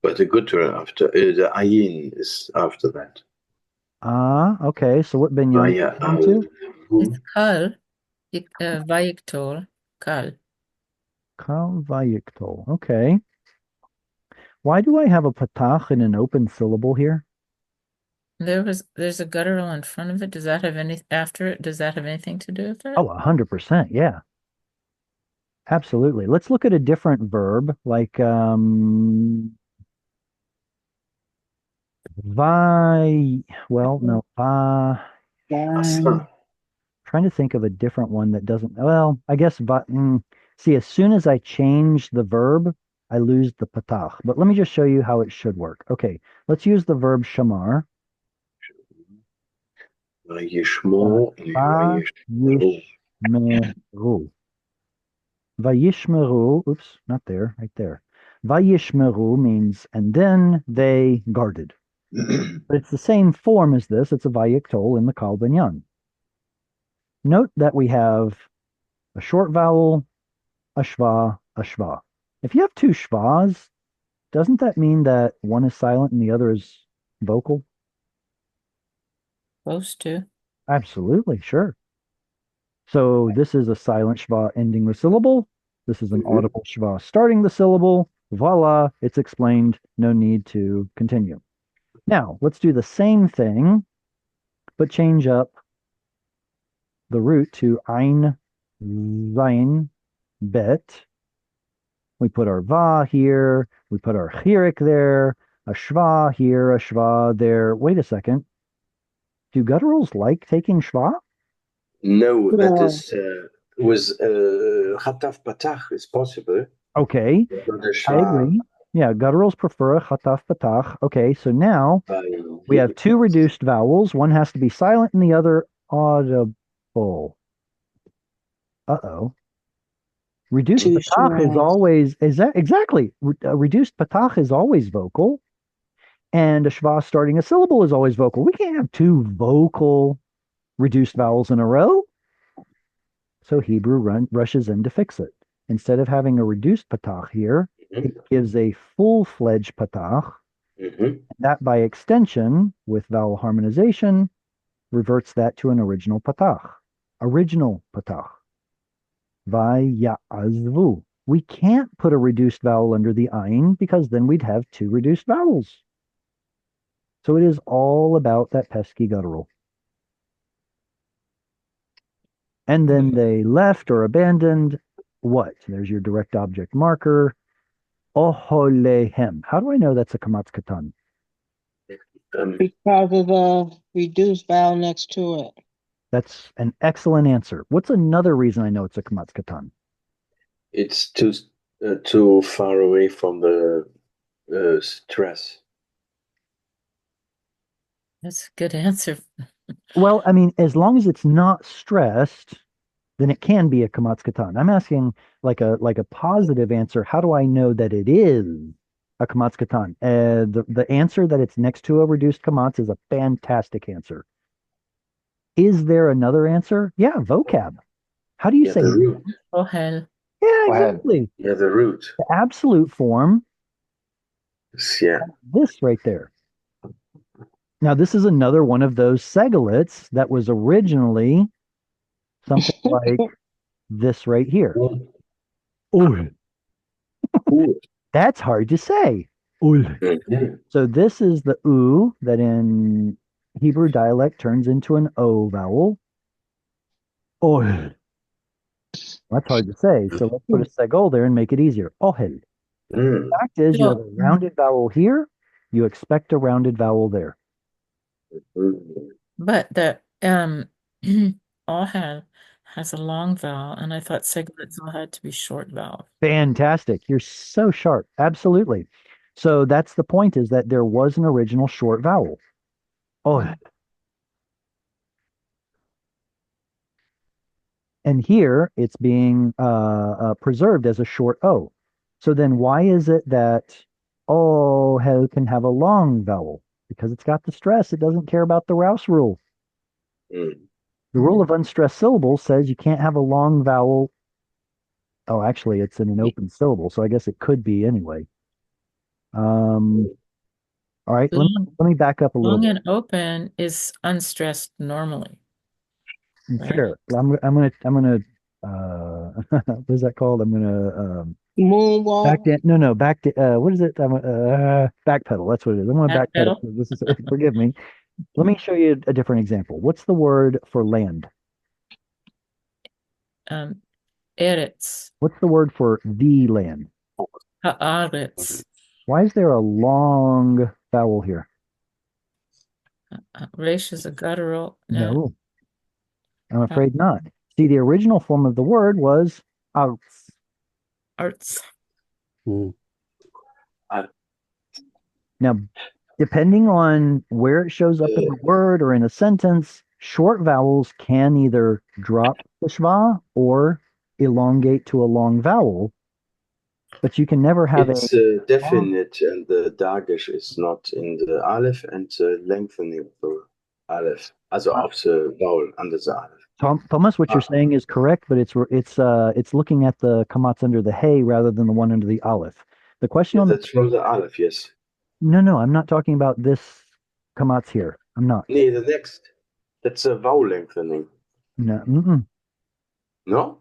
But the gutter after the ayin is after that. Ah, okay. So what binyan does it belong to? It's kal, vayiktol, kal. Kal vayiktol. Okay. Why do I have a patach in an open syllable here? There's a guttural in front of it. Does that have any after it? Does that have anything to do with it? Oh, 100%. Yeah. Absolutely. Let's look at a different verb like Asa. trying to think of a different one that doesn't, well, I guess, see, as soon as I change the verb, I lose the patach. But let me just show you how it should work. Okay, let's use the verb shamar. Vayishmo. Vayishmeru. Vayishmeru, oops, not there, right there. Vayishmeru means, and then they guarded. But it's the same form as this. It's a vayiktol in the kal binyan. Note that we have a short vowel, a shva, a shva. If you have two shvas, doesn't that mean that one is silent and the other is vocal? Supposed to. Absolutely, sure. So this is a silent shva ending the syllable. This is an audible shva starting the syllable. Voila, it's explained. No need to continue. Now, let's do the same thing, but change up the root to ein, zayin, bet. We put our va here. We put our chirik there. A shva here, a shva there. Wait a second. Do gutturals like taking shva? No, that is with Hataf Patach is possible. Okay, I agree. Yeah, gutturals prefer a chataf patach. Okay, so now we have two reduced vowels. One has to be silent and the other audible. Uh-oh. Reduced Two patach is shvas. always, exactly. Reduced patach is always vocal. And a shva starting a syllable is always vocal. We can't have two vocal reduced vowels in a row. So Hebrew rushes in to fix it. Instead of having a reduced patach here, it gives a full-fledged patach. That, by extension, with vowel harmonization, reverts that to an original patach. Original patach. Vayazvu. We can't put a reduced vowel under the ayin because then we'd have two reduced vowels. So it is all about that pesky guttural. And then they left or abandoned what? There's your direct object marker. Oholehem. How do I know that's a kamatz katan? Because of the reduced vowel next to it. That's an excellent answer. What's another reason I know it's a kamatz katan? It's too far away from the stress. That's a good answer. Well, I mean, as long as it's not stressed, then it can be a kamatz katan. I'm asking like a positive answer. How do I know that it is a kamatz katan? The answer that it's next to a reduced kamatz is a fantastic answer. Is there another answer? Yeah, vocab. How do you say the root? Ohel. Yeah, exactly. Yeah, the root. The absolute form. Yeah. This right there. Now, this is another one of those segolets that was originally something like this right here. Ul. That's hard to say. Ul. So this is the U that in Hebrew dialect turns into an O vowel. Ul. That's hard to say. So let's put a segol there and make it easier. Ohel. The fact is, you have a rounded vowel here, You expect a rounded vowel there. But the all has a long vowel, and I thought segments all had to be short vowel. Fantastic. You're so sharp. Absolutely. So that's the point, is that there was an original short vowel. Oh, and here it's being preserved as a short O. So then why is it that can have a long vowel? Because it's got the stress. It doesn't care about the Rouse rule. Mm. The rule of unstressed syllables says you can't have a long vowel. Oh, actually, it's in an open syllable, so I guess it could be anyway. All right, let me back up a little Long bit. and open is unstressed normally. Right. Fair. I'm gonna what is that called? I'm gonna Moonwalk. back to what is it? Backpedal. That's what it is. I'm gonna backpedal. Backpedal. This is forgive me. Let me show you a different example. What's the word for land? Eretz. What's the word for the land? Haaretz. Why is there a long vowel here? Resh is a guttural. No, I'm afraid not. See, the original form of the word was arts. Arts. Mm. Now, depending on where it shows up in the word or in a sentence, short vowels can either drop the schwa or elongate to a long vowel, but you can never have It's definite, and the dagesh is not in the aleph, and the lengthening of the aleph, also of the vowel under the aleph. Thomas, what you're saying is correct, but it's looking at the kamatz under the hay rather than the one under the aleph. The question on That's from the aleph, yes. No, I'm not talking about this kamatz here. I'm not. Nee, the next. That's a vowel lengthening. No. No?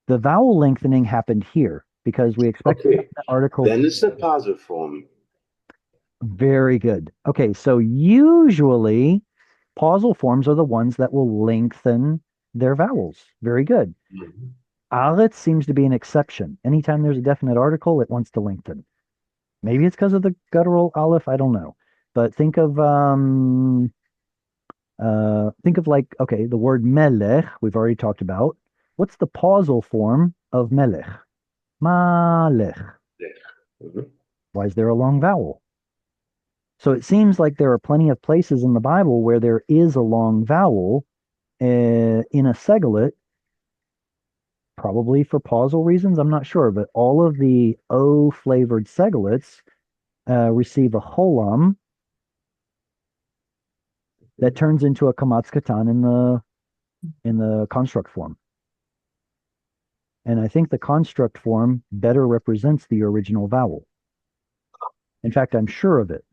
The vowel lengthening happened here because we expect Okay. the article. Then it's the passive form. Very good. Okay, so usually pausal forms are the ones that will lengthen their vowels. Very good. Mm-hmm. Aretz seems to be an exception. Anytime there's a definite article, it wants to lengthen. Maybe it's because of the guttural aleph. I don't know. But think of like, okay, the word melech we've already talked about. What's the pausal form of melech? Malech. Mm-hmm. Why is there a long vowel? So it seems like there are plenty of places in the Bible where there is a long vowel in a seglet, probably for pausal reasons. I'm not sure, but all of the O flavored seglets receive a holam that turns into a kamatz katan in the construct form. And I think the construct form better represents the original vowel. In fact, I'm sure of it.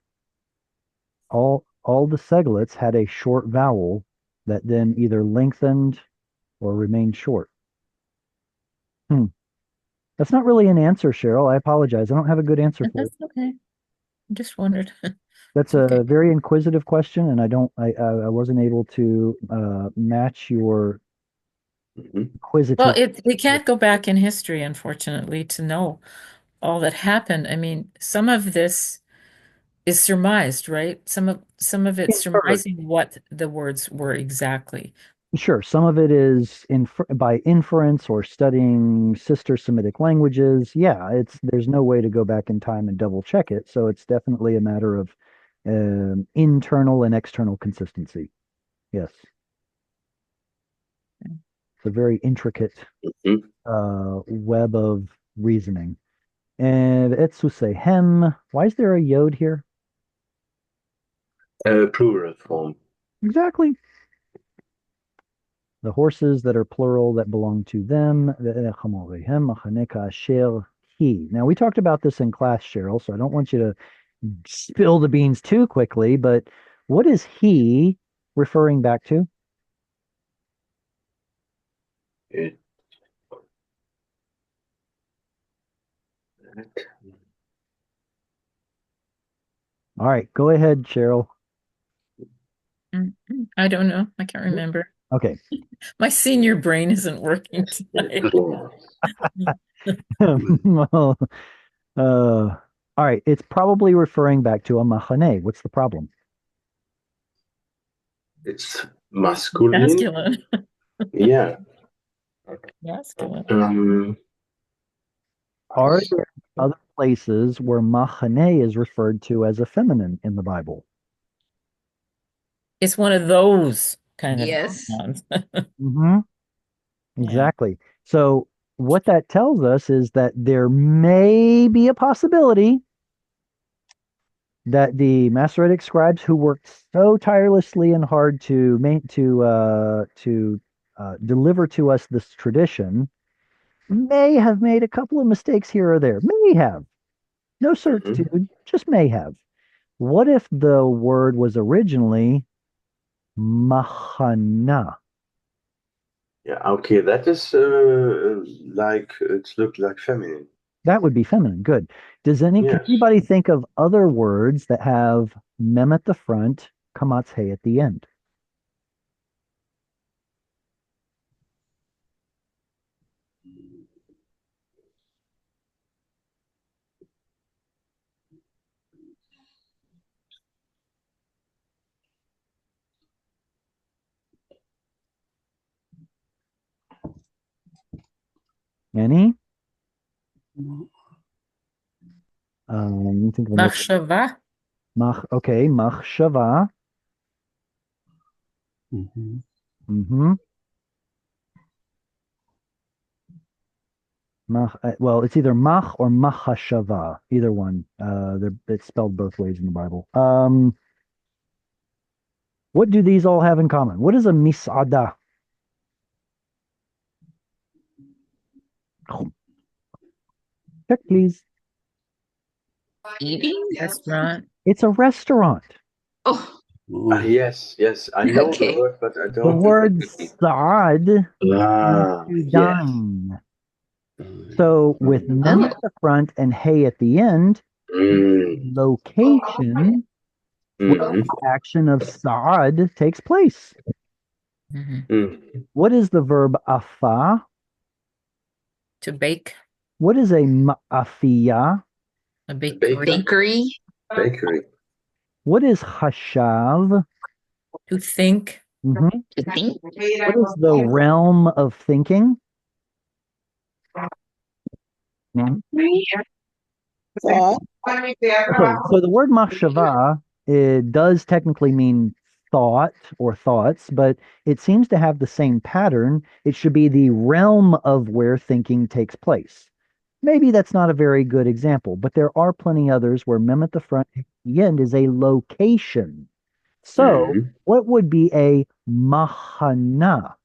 All the seglets had a short vowel that then either lengthened or remained short. That's not really an answer, Cheryl. I apologize. I don't have a good answer for it. That's okay. I just wondered. That's a very inquisitive question, and I wasn't able to match your inquisitive. Well, we can't go back in history, unfortunately, to know all that happened. I mean, some of this is surmised, right? Some of it's surmising what the words were exactly. Sure, some of it is by inference or studying sister Semitic languages. Yeah, there's no way to go back in time and double check it, so it's definitely a matter of internal and external consistency. Yes, it's a very intricate web of reasoning. And etsusehem, why is there a yod here? Plural form. Exactly. The horses that are plural that belong to them. Now, we talked about this in class, Cheryl, so I don't want you to spill the beans too quickly, but what is he referring back to? All right, go ahead, Cheryl. I don't know. I can't remember. Okay. My senior brain isn't working tonight. Well, all All right, it's probably referring back to a machane. What's the problem? It's masculine. Masculine. Yeah. Masculine. Are there other places where machane is referred to as a feminine in the Bible? It's one of those kind of Yes. pronouns. Mm-hmm. Yeah. Exactly. So what that tells us is that there may be a possibility that the Masoretic scribes who worked so tirelessly and hard to deliver to us this tradition may have made a couple of mistakes here or there. May have. No certitude, just may have. What if the word was originally mahana? Yeah, okay, that is like it looked like feminine. That would be feminine. Good. Can Yes. anybody think of other words that have mem at the front, kamatz hey at the end? Any? You think of another. Machshava. Okay, machshava. Mhm. Mm-hmm. Well, it's either mach or machashava. Either one. It's spelled both ways in the Bible. What do these all have in common? What is a misada? Check, please. Eating? Restaurant. It's a restaurant. Oh, Oh, Yes, I know the okay. word, but I The don't. word saad means to Yes. dine. So with mem Oh, at the front and hey at the end, Mm. location where Mm. the action of saad takes place. Mhm. Mm. What is the verb afa? To bake. What is a ma'afiya? A Bakery. bakery. Bakery. What is hashav? To think. Mhm. to think? What is the realm of thinking? Thought. Okay, so the word machshava, it does technically mean thought or thoughts, but it seems to have the same pattern. It should be the realm of where thinking takes place. Maybe that's not a very good example, but there are plenty others where mem at the front, at the end is a location. So, Mm. what would be a mahana?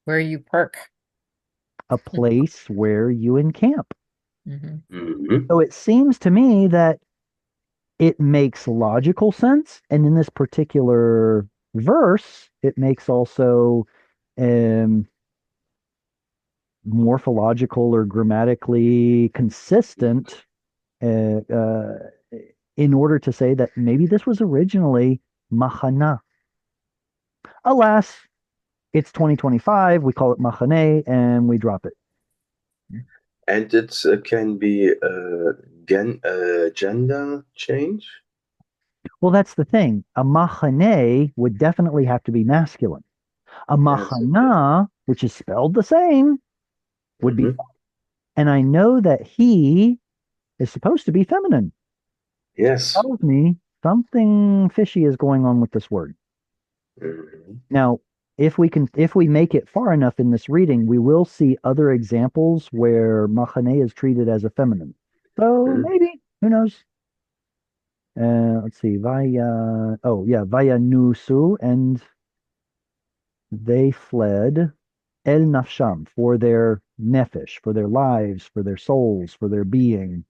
Where you park. A place where you encamp. Mhm. Mm. So it seems to me that it makes logical sense. And in this particular verse, it makes also um, morphological or grammatically consistent uh, uh, in order to say that maybe this was originally mahana. Alas, it's 2025. We call it machane and we drop it. And it can be gender change. Well, that's the thing. A machane would definitely have to be masculine. A Yes. machana, which is spelled the same, would be. Mhm. And I know that he is supposed to be feminine. Yes. Tells me something fishy is going on with this word. Mhm. Now, if we make it far enough in this reading, we will see other examples where machane is treated as a feminine. So Mhm. maybe, who knows? Let's see, vaya nusu, and they fled el nafsham for their nefesh, for their lives, for their souls, for their being.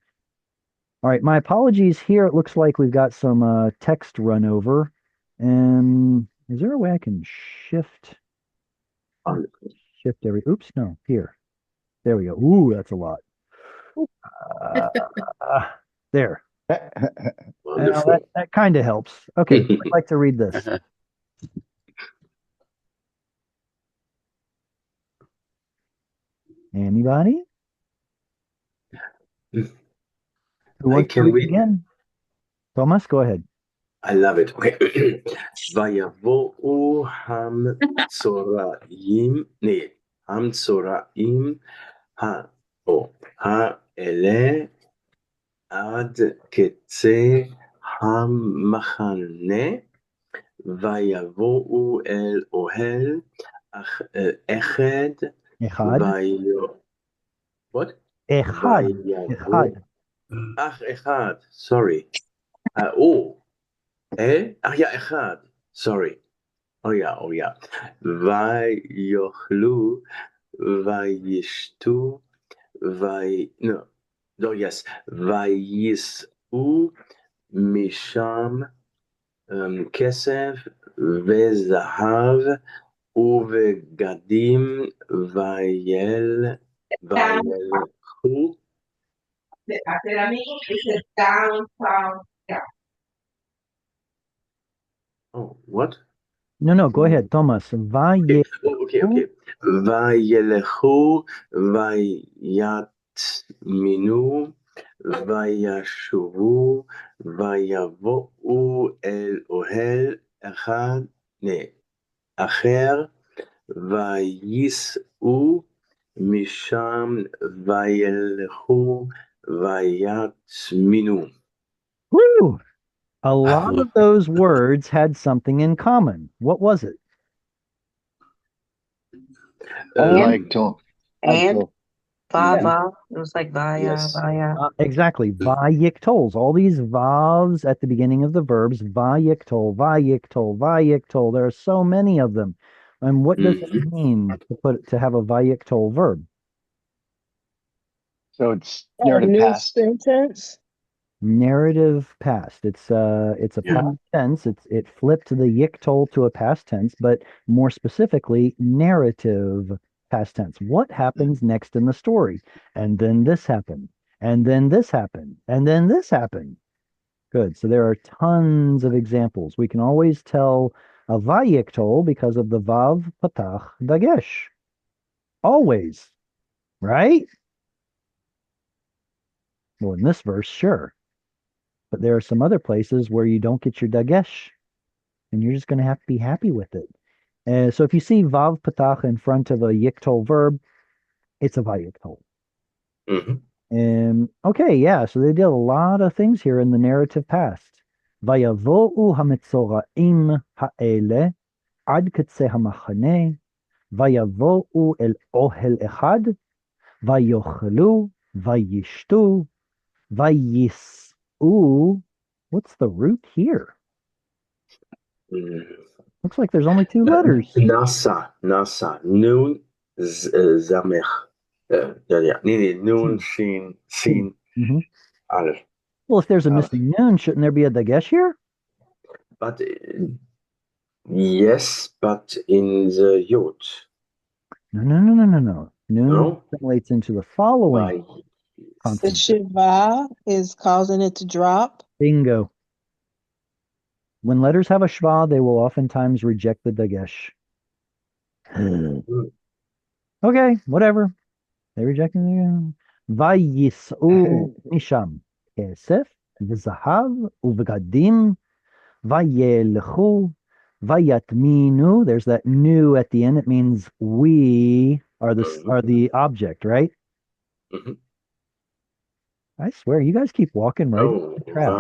All right, my apologies here. It looks like we've got some text run over. Is there a way I can shift every? Oops, no, here. There we go. Ooh, that's a lot. Uh, there. Now Wonderful. that kind of helps. Okay, I'd like to read this. Anybody? Who I wants to can read read. again? Thomas, go ahead. I love it. Okay. ויבואו המצורעים, המצורעים האלה עד קצה המחנה, ויבואו אל אוהל אחד, אחד. What? אחד. אחד. אחד, sorry. Yeah, אחד, sorry. Oh yeah. ויאכלו וישתו yes. ויישאו משם כסף וזהב ובגדים וילכו. Oh, what? No, go ahead, Thomas. Okay. וילכו ויטמינו וישובו ויבואו אל אוהל אחד אחר וייסעו משם וילכו ויטמינו. Woo! A lot of those words had something in common. What was it? And Yeah. Vav. It was like Vaya, Yes. Vaya. Exactly. Vayiktols. All these vavs at the beginning of the verbs. Vayiktol, vayiktol, vayiktol. There are so many of them. And what does it mean to have a vayiktol verb? So it's narrative past. Sentence. Narrative past. It's a past tense. It flipped the yiktol to a past tense, but more specifically, narrative past tense. What happens next in the story? And then this happened. And then this happened. And then this happened. Good. So there are tons of examples. We can always tell a vayiktol because of the vav patach dagesh. Always. Right? Well, in this verse, sure. But there are some other places where you don't get your dagesh, and you're just going to have to be happy with it. So if you see vav patach in front of a yiktol verb, it's a vayiktol. Okay, yeah, so they did a lot of things here in the narrative past. Vayavo'u hametzoraim ha'ele ad ketse hamachane, vayavo'u el ohel echad, vayochelu, vayishtu, vayis. Ooh, what's the root here? Looks like there's only two letters. Nasa, Nun, Zamech. Nun, Shin, Aleph. Well, if there's a missing noon, shouldn't there be a dagesh here? But yes, but in the Yod. No. Noon translates into the following The consonant. Shiva is causing it to drop. Bingo. When letters have a shva, they will oftentimes reject the dagesh. Okay, whatever. They rejected it. Vayis'u misham kesef v'zahav u'v'gadim vayelchu vayatminu. There's that nu at the end. It means we are the object, right? I swear, you guys keep walking right into the trap.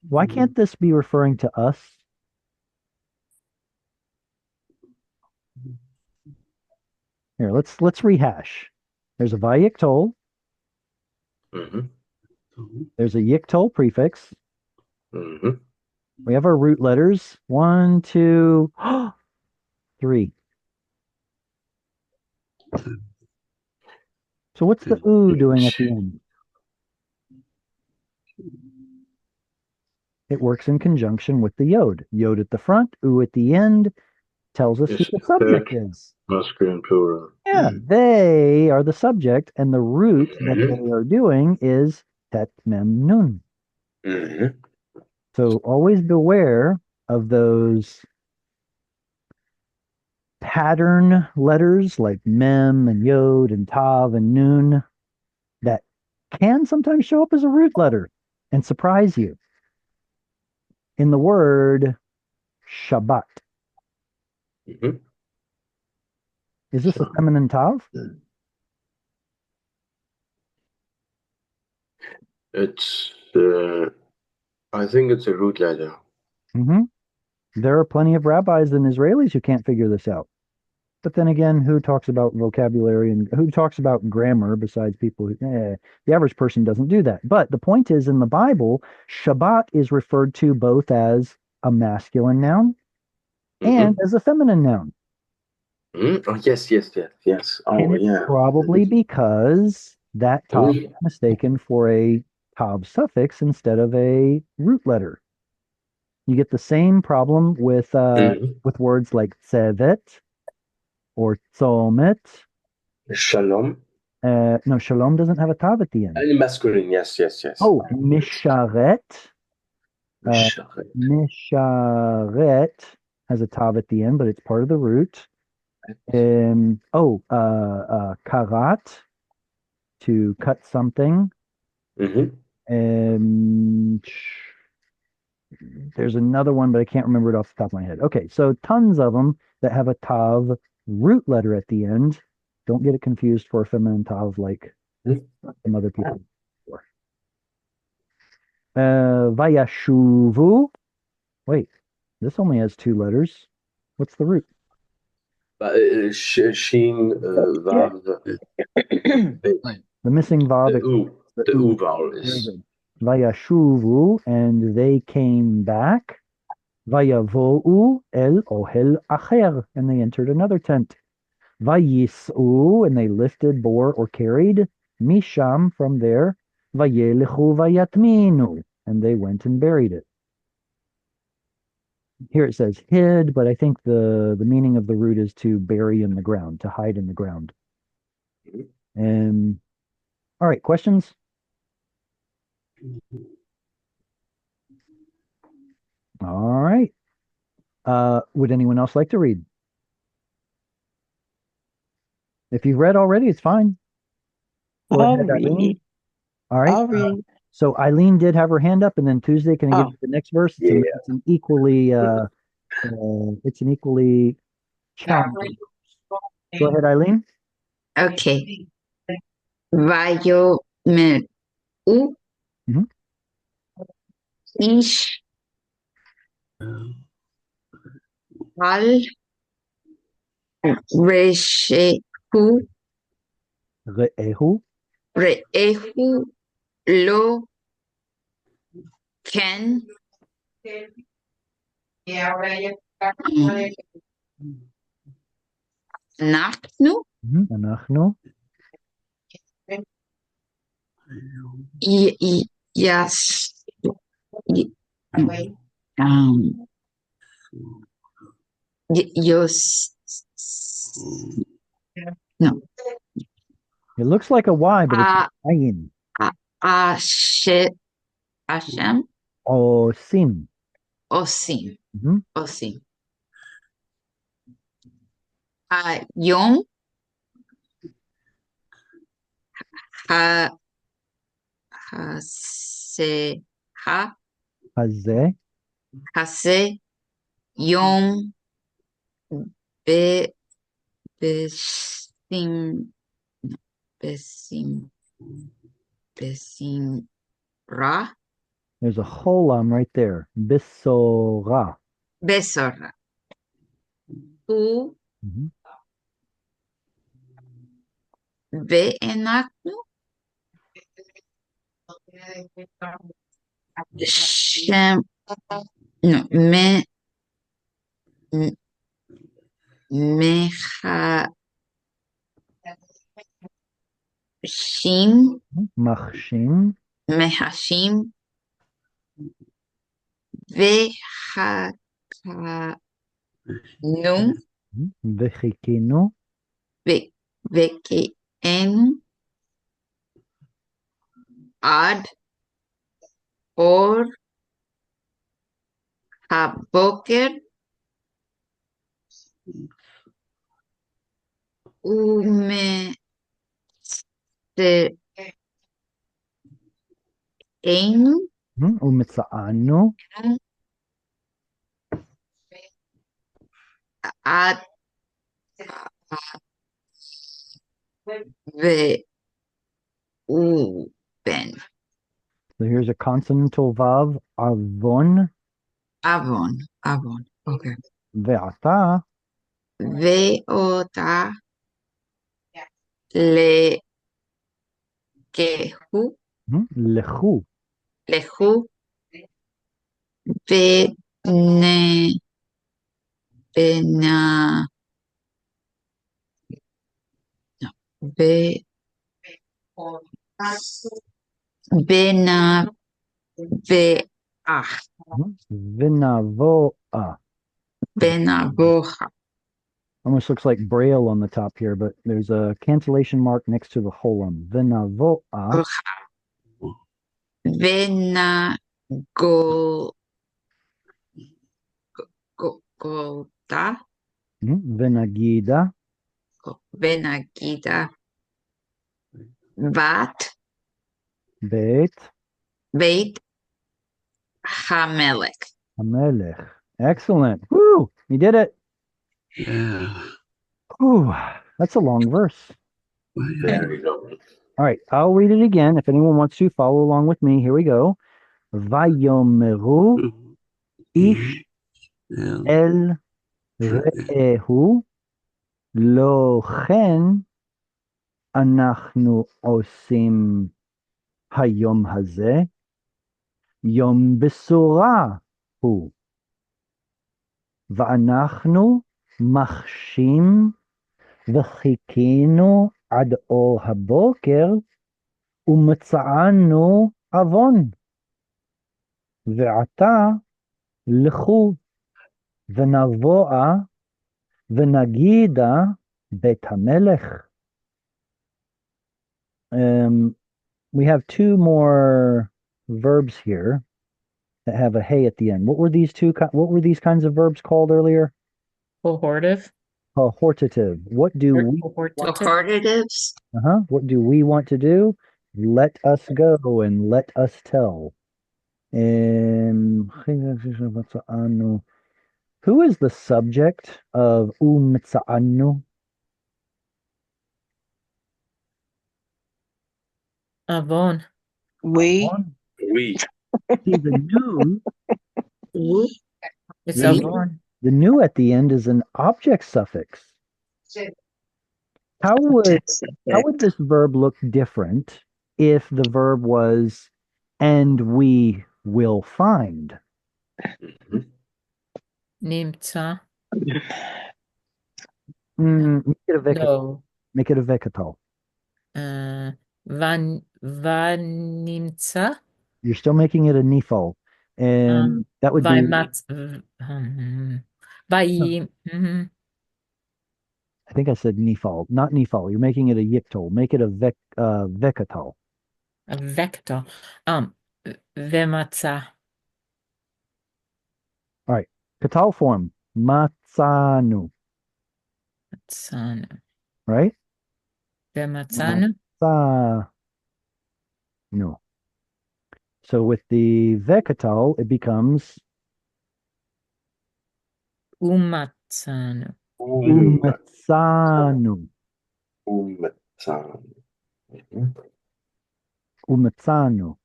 Why can't this be referring to us? Here, let's rehash. There's a vayiktol. There's a yiktol prefix. We have our root letters. 1, 2, 3. So what's the oo doing at the end? It works in conjunction with the yod. Yod at the front, oo at the end, tells us who the subject is. Masculine plural. Yeah, they are the subject, and the root that they are doing is tet mem nun. So always beware of those pattern letters like mem and yod and tav and nun that can sometimes show up as a root letter and surprise you. In the word Shabbat, Mhm. is this a So, feminine tav? it's, I think it's a root letter. Mm-hmm. There are plenty of rabbis and Israelis who can't figure this out. But then again, who talks about vocabulary and who talks about grammar besides people who, the average person doesn't do that. But the point is, in the Bible, Shabbat is referred to both as a masculine noun and Mhm. as a feminine noun. Mhm. Oh, yes, yes, yes, yes. And Oh, it's yeah. probably because that tav is Mhm. mistaken for a tav suffix instead of a root letter. You get the same problem Mhm. with words like tzevet or tzomet. Shalom. No, shalom doesn't have a tav at the end. And masculine, yes, yes, yes. Oh, misharet. Uh, Misharet. misharet has a tav at the end, but it's part of the root. Karat, to cut something. Mhm. Um, there's another one, but I can't remember it off the top of my head. Okay, so tons of them that have a tav root letter at the end. Don't get it confused for a feminine tav like Mhm. some other people. Vayashuvu. Wait, this only has two letters. What's the root? Sheen, Yeah. Vav, The missing vav. The the u. U vowel Very is. good. Vayashuvu, and they came back. Vayavo'u el ohel acher, and they entered another tent. Vayis'u, and they lifted, bore, or carried. Misham, from there. Vayelichu vayatminu, and they went and buried it. Here it says hid, but I think the meaning of the root is to bury in the ground, to hide in the ground. Mhm. And all right, questions? All right. Would anyone else like to read? If you've read already, it's fine. Go I'll ahead, Eileen. read. All right. I'll read. So Eileen did have her hand up, and then Tuesday, can I give Oh, you the next verse? Yeah. It's an equally challenging. Go ahead, Eileen. Okay. Vayo me u Mhm. ish al reshehu Re'ehu. reehu lo ken nachnu Anachnu. yas um yos no It looks like a Y, but it's ayin. ashe Hashem Osim. osim Mhm. osim Yom ha hase ha Hazeh. hase Yom be besim besim besim ra There's a cholam right there. Bisora. besora u Mhm. be enaknu shem no mechashim Machshim. mehashim vehakanu Vechikenu. vekeenu ad or haboker ume ומצאנו ad Uben. So here's a consonantal vav, avon, Avon. Okay. ve'ata, Veota lekehu, lechu, lehu, bene, bena, no, be, bena, veach, vinavoa. benavocha. Almost looks like Braille on the top here, but there's a cancellation mark next to the holum. Vinavoa, Vena go, golda, vinagida, venagida, vat, beit, veit, hamelech. hamelech. Excellent. Woo! You did it. Yeah. Whew, that's a long verse. Very long. All right, I'll read it again. If anyone wants to follow along with me, here we go. Vayomeru ish el re'ehu lo chen אנחנו עושים היום הזה, יום בשורה הוא, ואנחנו מחשים וחיכינו עד אור הבוקר, ומצאנו עוון. ועתה לכו ונבואה ונגידה בית המלך. We have two more verbs here that have a hey at the end. What were these kinds of verbs called earlier? Cohortive. Hortative. What do we Cohortatives. What do we want to do? Let us go and let us tell. Who is the subject of umitza'anu? Avon. We. We. See, the new, It's the Avon. the new at the end is an object suffix. How would this verb look different if the verb was and we will find? Nimtza. Make it a vekatal. No. Make it a vekatal. Vanimtza. You're still making it a nifal. And that would be Vayim. I think I said nifal, not nifal. You're making it a yiptol. Make it a vekatal. A vector. Vematza. All right. Katal form. Matzanu. Matzanu. Right? Vematzanu. No. So with the vekatal, it becomes Umatzanu. umatzanu. Umatzanu.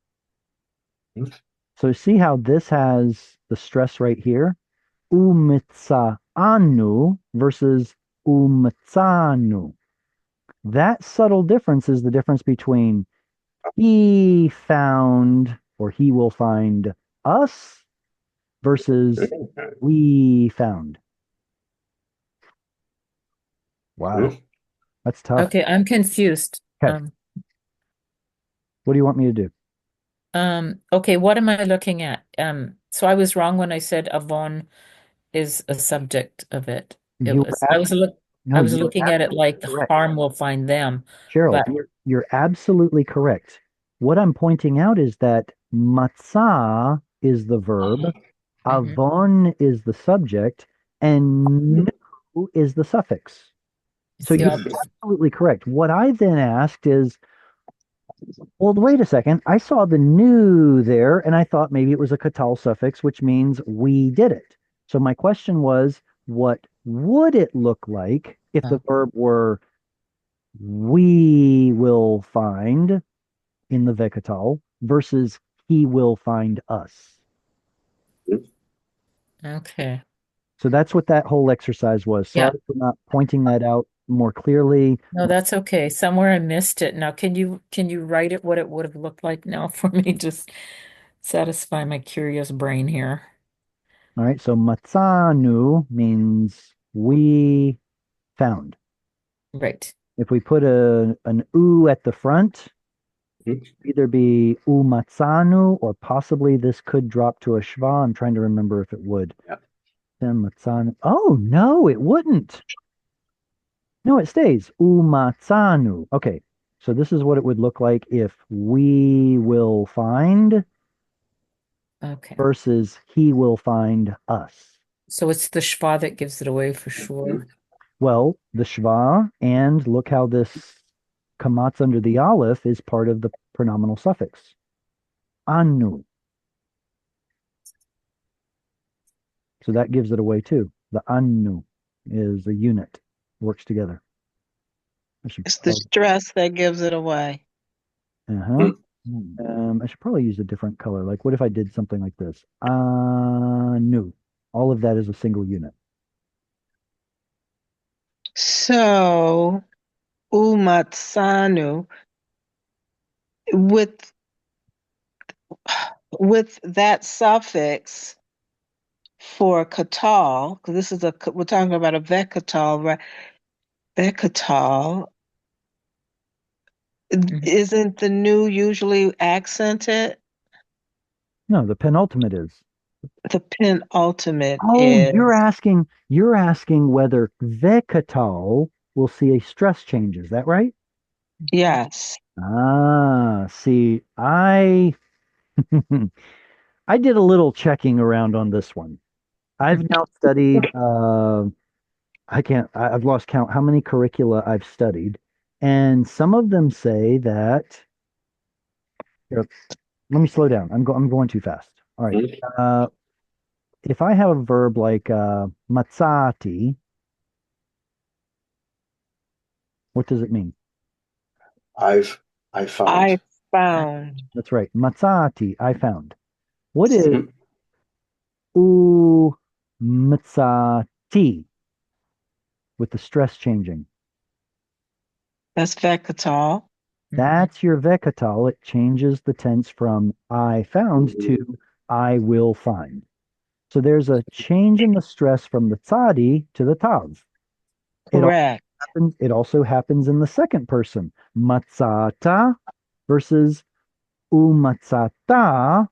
So see how this has the stress right here? Umitzanu versus umatzanu. That subtle difference is the difference between he found or he will find us versus we found. Wow. That's tough. Okay, I'm confused. Okay. What do you want me to do? Okay, what am I looking at? So I was wrong when I said Avon is a subject of it. I was looking at it like the harm will find them. Cheryl, you're absolutely correct. What I'm pointing out is that matzah is the verb, avon is the subject, and nu is the suffix. It's So the you're opposite. absolutely correct. What I then asked is, well, wait a second. I saw the new there, and I thought maybe it was a katal suffix, which means we did it. So my question was, what would it look like if the verb were we will find in the vekatal versus he will find us? Okay. So that's what that whole exercise was. Yeah. Sorry for not pointing that out more clearly. No, that's okay. Somewhere I missed it. Now, can you write it what it would have looked like now for me? Just satisfy my curious brain here. All right, so matzanu means we found. Right. If we put an u at the front, either be u matzanu or possibly this could drop to a shva. I'm trying to remember if it would. Yeah. Then matzanu. Oh no, it wouldn't. No, it stays. U matzanu. Okay, so this is what it would look like if we will find Okay. versus he will find us. So it's the schwa that gives it away for sure. Well, the shva, and look how this kamatz under the aleph is part of the pronominal suffix. Anu. So that gives it away too. The anu is a unit, works together. It's the stress that gives it away. Uh-huh. I should probably use a different color. Like, what if I did something like this? Anu. All of that is a single unit. So, umatsanu, with that suffix for katal, because we're talking about a vekatal, right? Vekatal, isn't the new usually accented? No, the penultimate is. The penultimate Oh, is. you're asking whether vekatal will see a stress change. Is that right? Yes. See, I I did a little checking around on this one. I've now studied I've lost count how many curricula I've studied, and some of them say that here, let me slow down. I'm going too fast. All right. If I have a verb like matzati, what does it mean? I found. I found. That's right. Matzati, I found. What is u matzati with the stress changing? That's vekatal. That's your vekatal. It changes the tense from I found to I will find. So there's a change in the stress from the tzadi to the tav. Correct. It also happens in the second person. Matzata versus umatzata.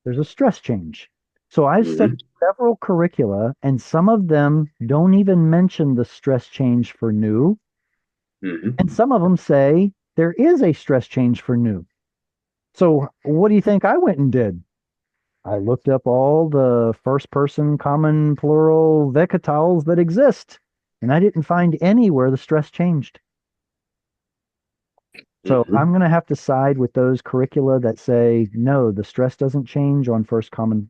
There's a stress change. So I've studied several curricula, and some of them don't even mention the stress change for new. And some of them say there is a stress change for new. So what do you think I went and did? I looked up all the first person common plural vecatals that exist, and I didn't find any where the stress changed. So I'm going to have to side with those curricula that say, no, the stress doesn't change on first common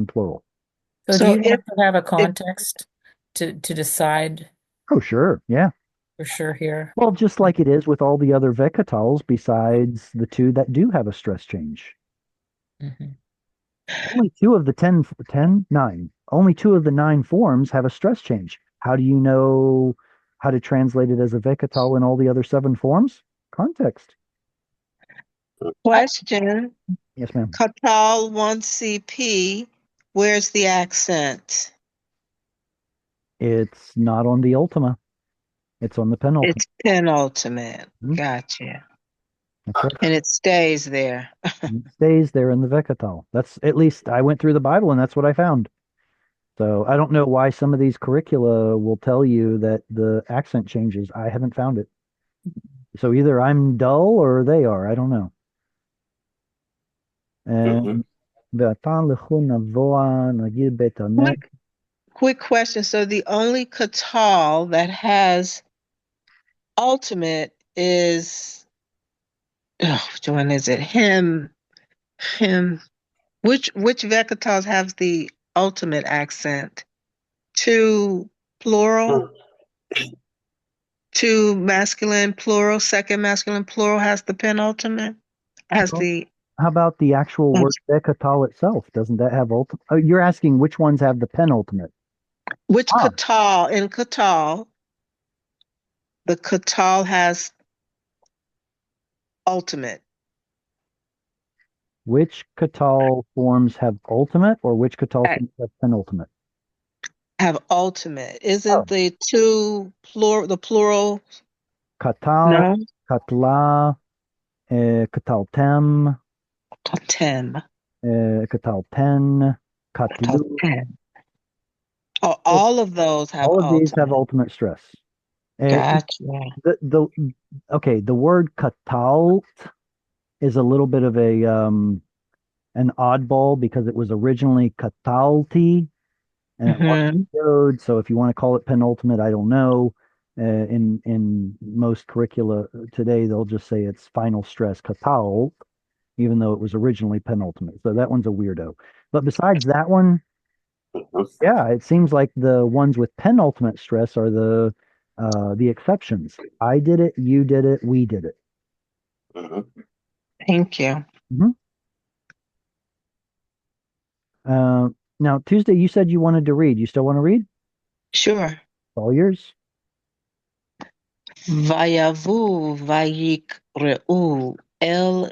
plural. So do you have to have a context to decide Oh, sure. Yeah. for sure here? Well, just like it is with all the other vecatals besides the two that do have a stress change. Only two of the 9. Only two of the 9 forms have a stress change. How do you know how to translate it as a vecatal in all the other 7 forms? Context. Question. Yes, ma'am. Katal 1CP, where's the accent? It's not on the ultima. It's on the penultimate. It's penultimate. Gotcha. That's right. And it stays there. It stays there in the vecatal. That's at least I went through the Bible and that's what I found. So I don't know why some of these curricula will tell you that the accent changes. I haven't found it. So either I'm dull or they are. I don't know. And ועתה לכו נבוא נגיד בית המלך. quick question. So the only katal that has ultimate is, which one is it? Him. Which vecatals have the ultimate accent? Two plural, two masculine plural, second masculine plural has the penultimate, has Well, the how about the actual word Bekatal itself? Doesn't that have ultimate? Oh, you're asking which ones have the penultimate? which Ah, katal in katal, the katal has ultimate. which Katal forms have ultimate or which Katal Uh, forms have penultimate? Have ultimate. Oh, Isn't the two plural the plural? Katal, No, Katla, Kataltem, tem. Katalten, Katlu. Tem. Oh, all of those have All of these have ultimate. ultimate stress. Uh, Gotcha. the okay, the word Katalt is a little bit of a an oddball because it was originally Catalti and it wasn't Mm-hmm. code. So if you want to call it penultimate, I don't know. In most curricula today, they'll just say it's final stress Catal, even though it was originally penultimate. So that one's a weirdo. But besides that one, yeah, it seems like the ones with penultimate stress are the exceptions. I did it, you did it, we did it. Thank you. Mhm. Now, Tuesday, you said you wanted to read. You still want to read? Sure. It's all yours. Vayavu vayikre'u el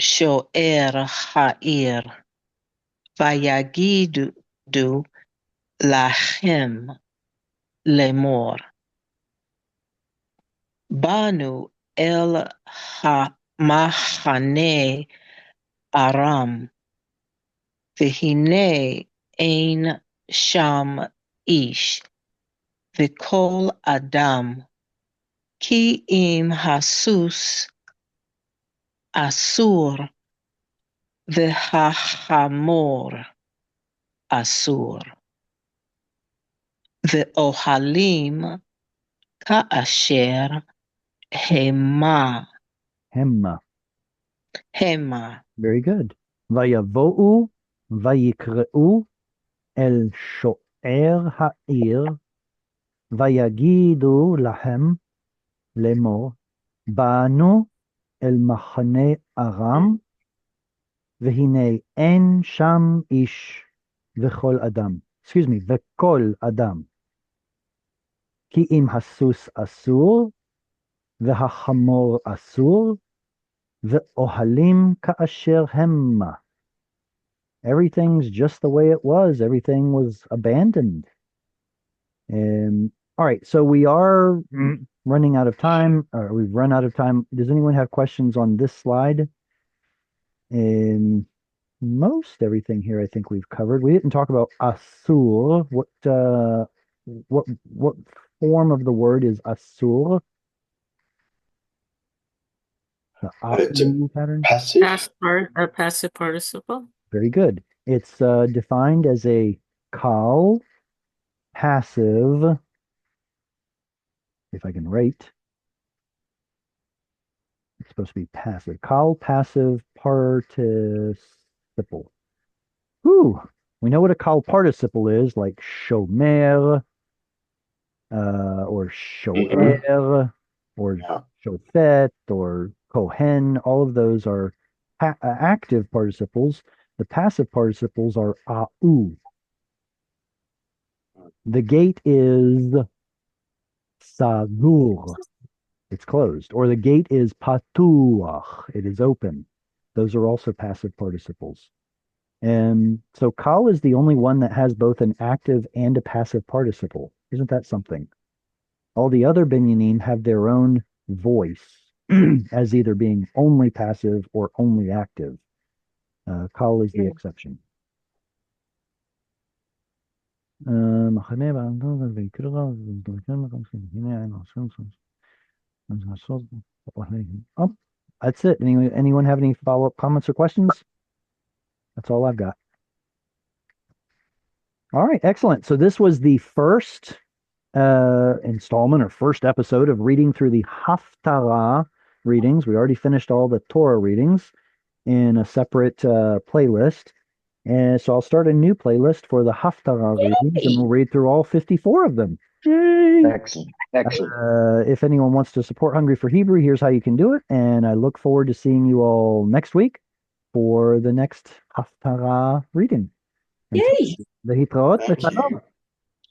sho'er ha'ir. Vayagidu lachem lemor. Banu el ha'machane aram. V'hine ein sham ish. V'kol adam. Ki im hasus asur. V'hachamor asur. V'ohalim ka'asher hema. Hemma. Hema. Very good. Vayavo'u, vayikre'u, el sho'er ha'ir, vayagidu lahem, lemor, banu el machane aram, v'hine en sham ish, v'chol adam. Excuse me, v'kol adam. Ki im hasus asur, v'hachamor asur, v'ohalim ka'asher hemma. Everything's just the way it was. Everything was abandoned. All right, so we are running out of time, or we've run out of time. Does anyone have questions on this slide? Most everything here I think we've covered. We didn't talk about asur. What form of the word is asur? The It's a asu pattern? passive. A passive participle. Very good. It's defined as a kal, passive, if I can write. It's supposed to be passive. Kal, passive participle. Whew. We know what a kal participle is, like shomer, or shoer, or Yeah. shofet, or kohen. All of those are active participles. The passive participles are au. The gate is sagur. It's closed. Or the gate is patuach. It is open. Those are also passive participles. And so kal is the only one that has both an active and a passive participle. Isn't that something? All the other binyanim have their own voice as either being only passive or only active. Kal is the exception. Oh, that's it. Anyone have any follow-up comments or questions? That's all I've got. All right, excellent. So this was the first installment or first episode of reading through the Haftarah readings. We already finished all the Torah readings in a separate playlist. And so I'll start a new playlist for the Haftarah readings, and we'll read through all 54 of them. Yay! Excellent. Excellent. If anyone wants to support Hungry for Hebrew, here's how you can do it. And I look forward to seeing you all next week for the next Haftarah reading. Yay! להתראות Thank ושלום. you.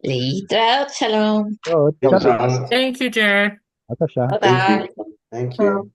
להתראות, שלום. להתראות, It was שלום. on. Thank you, Jared. בבקשה. ביי Thank ביי. you. Thank you.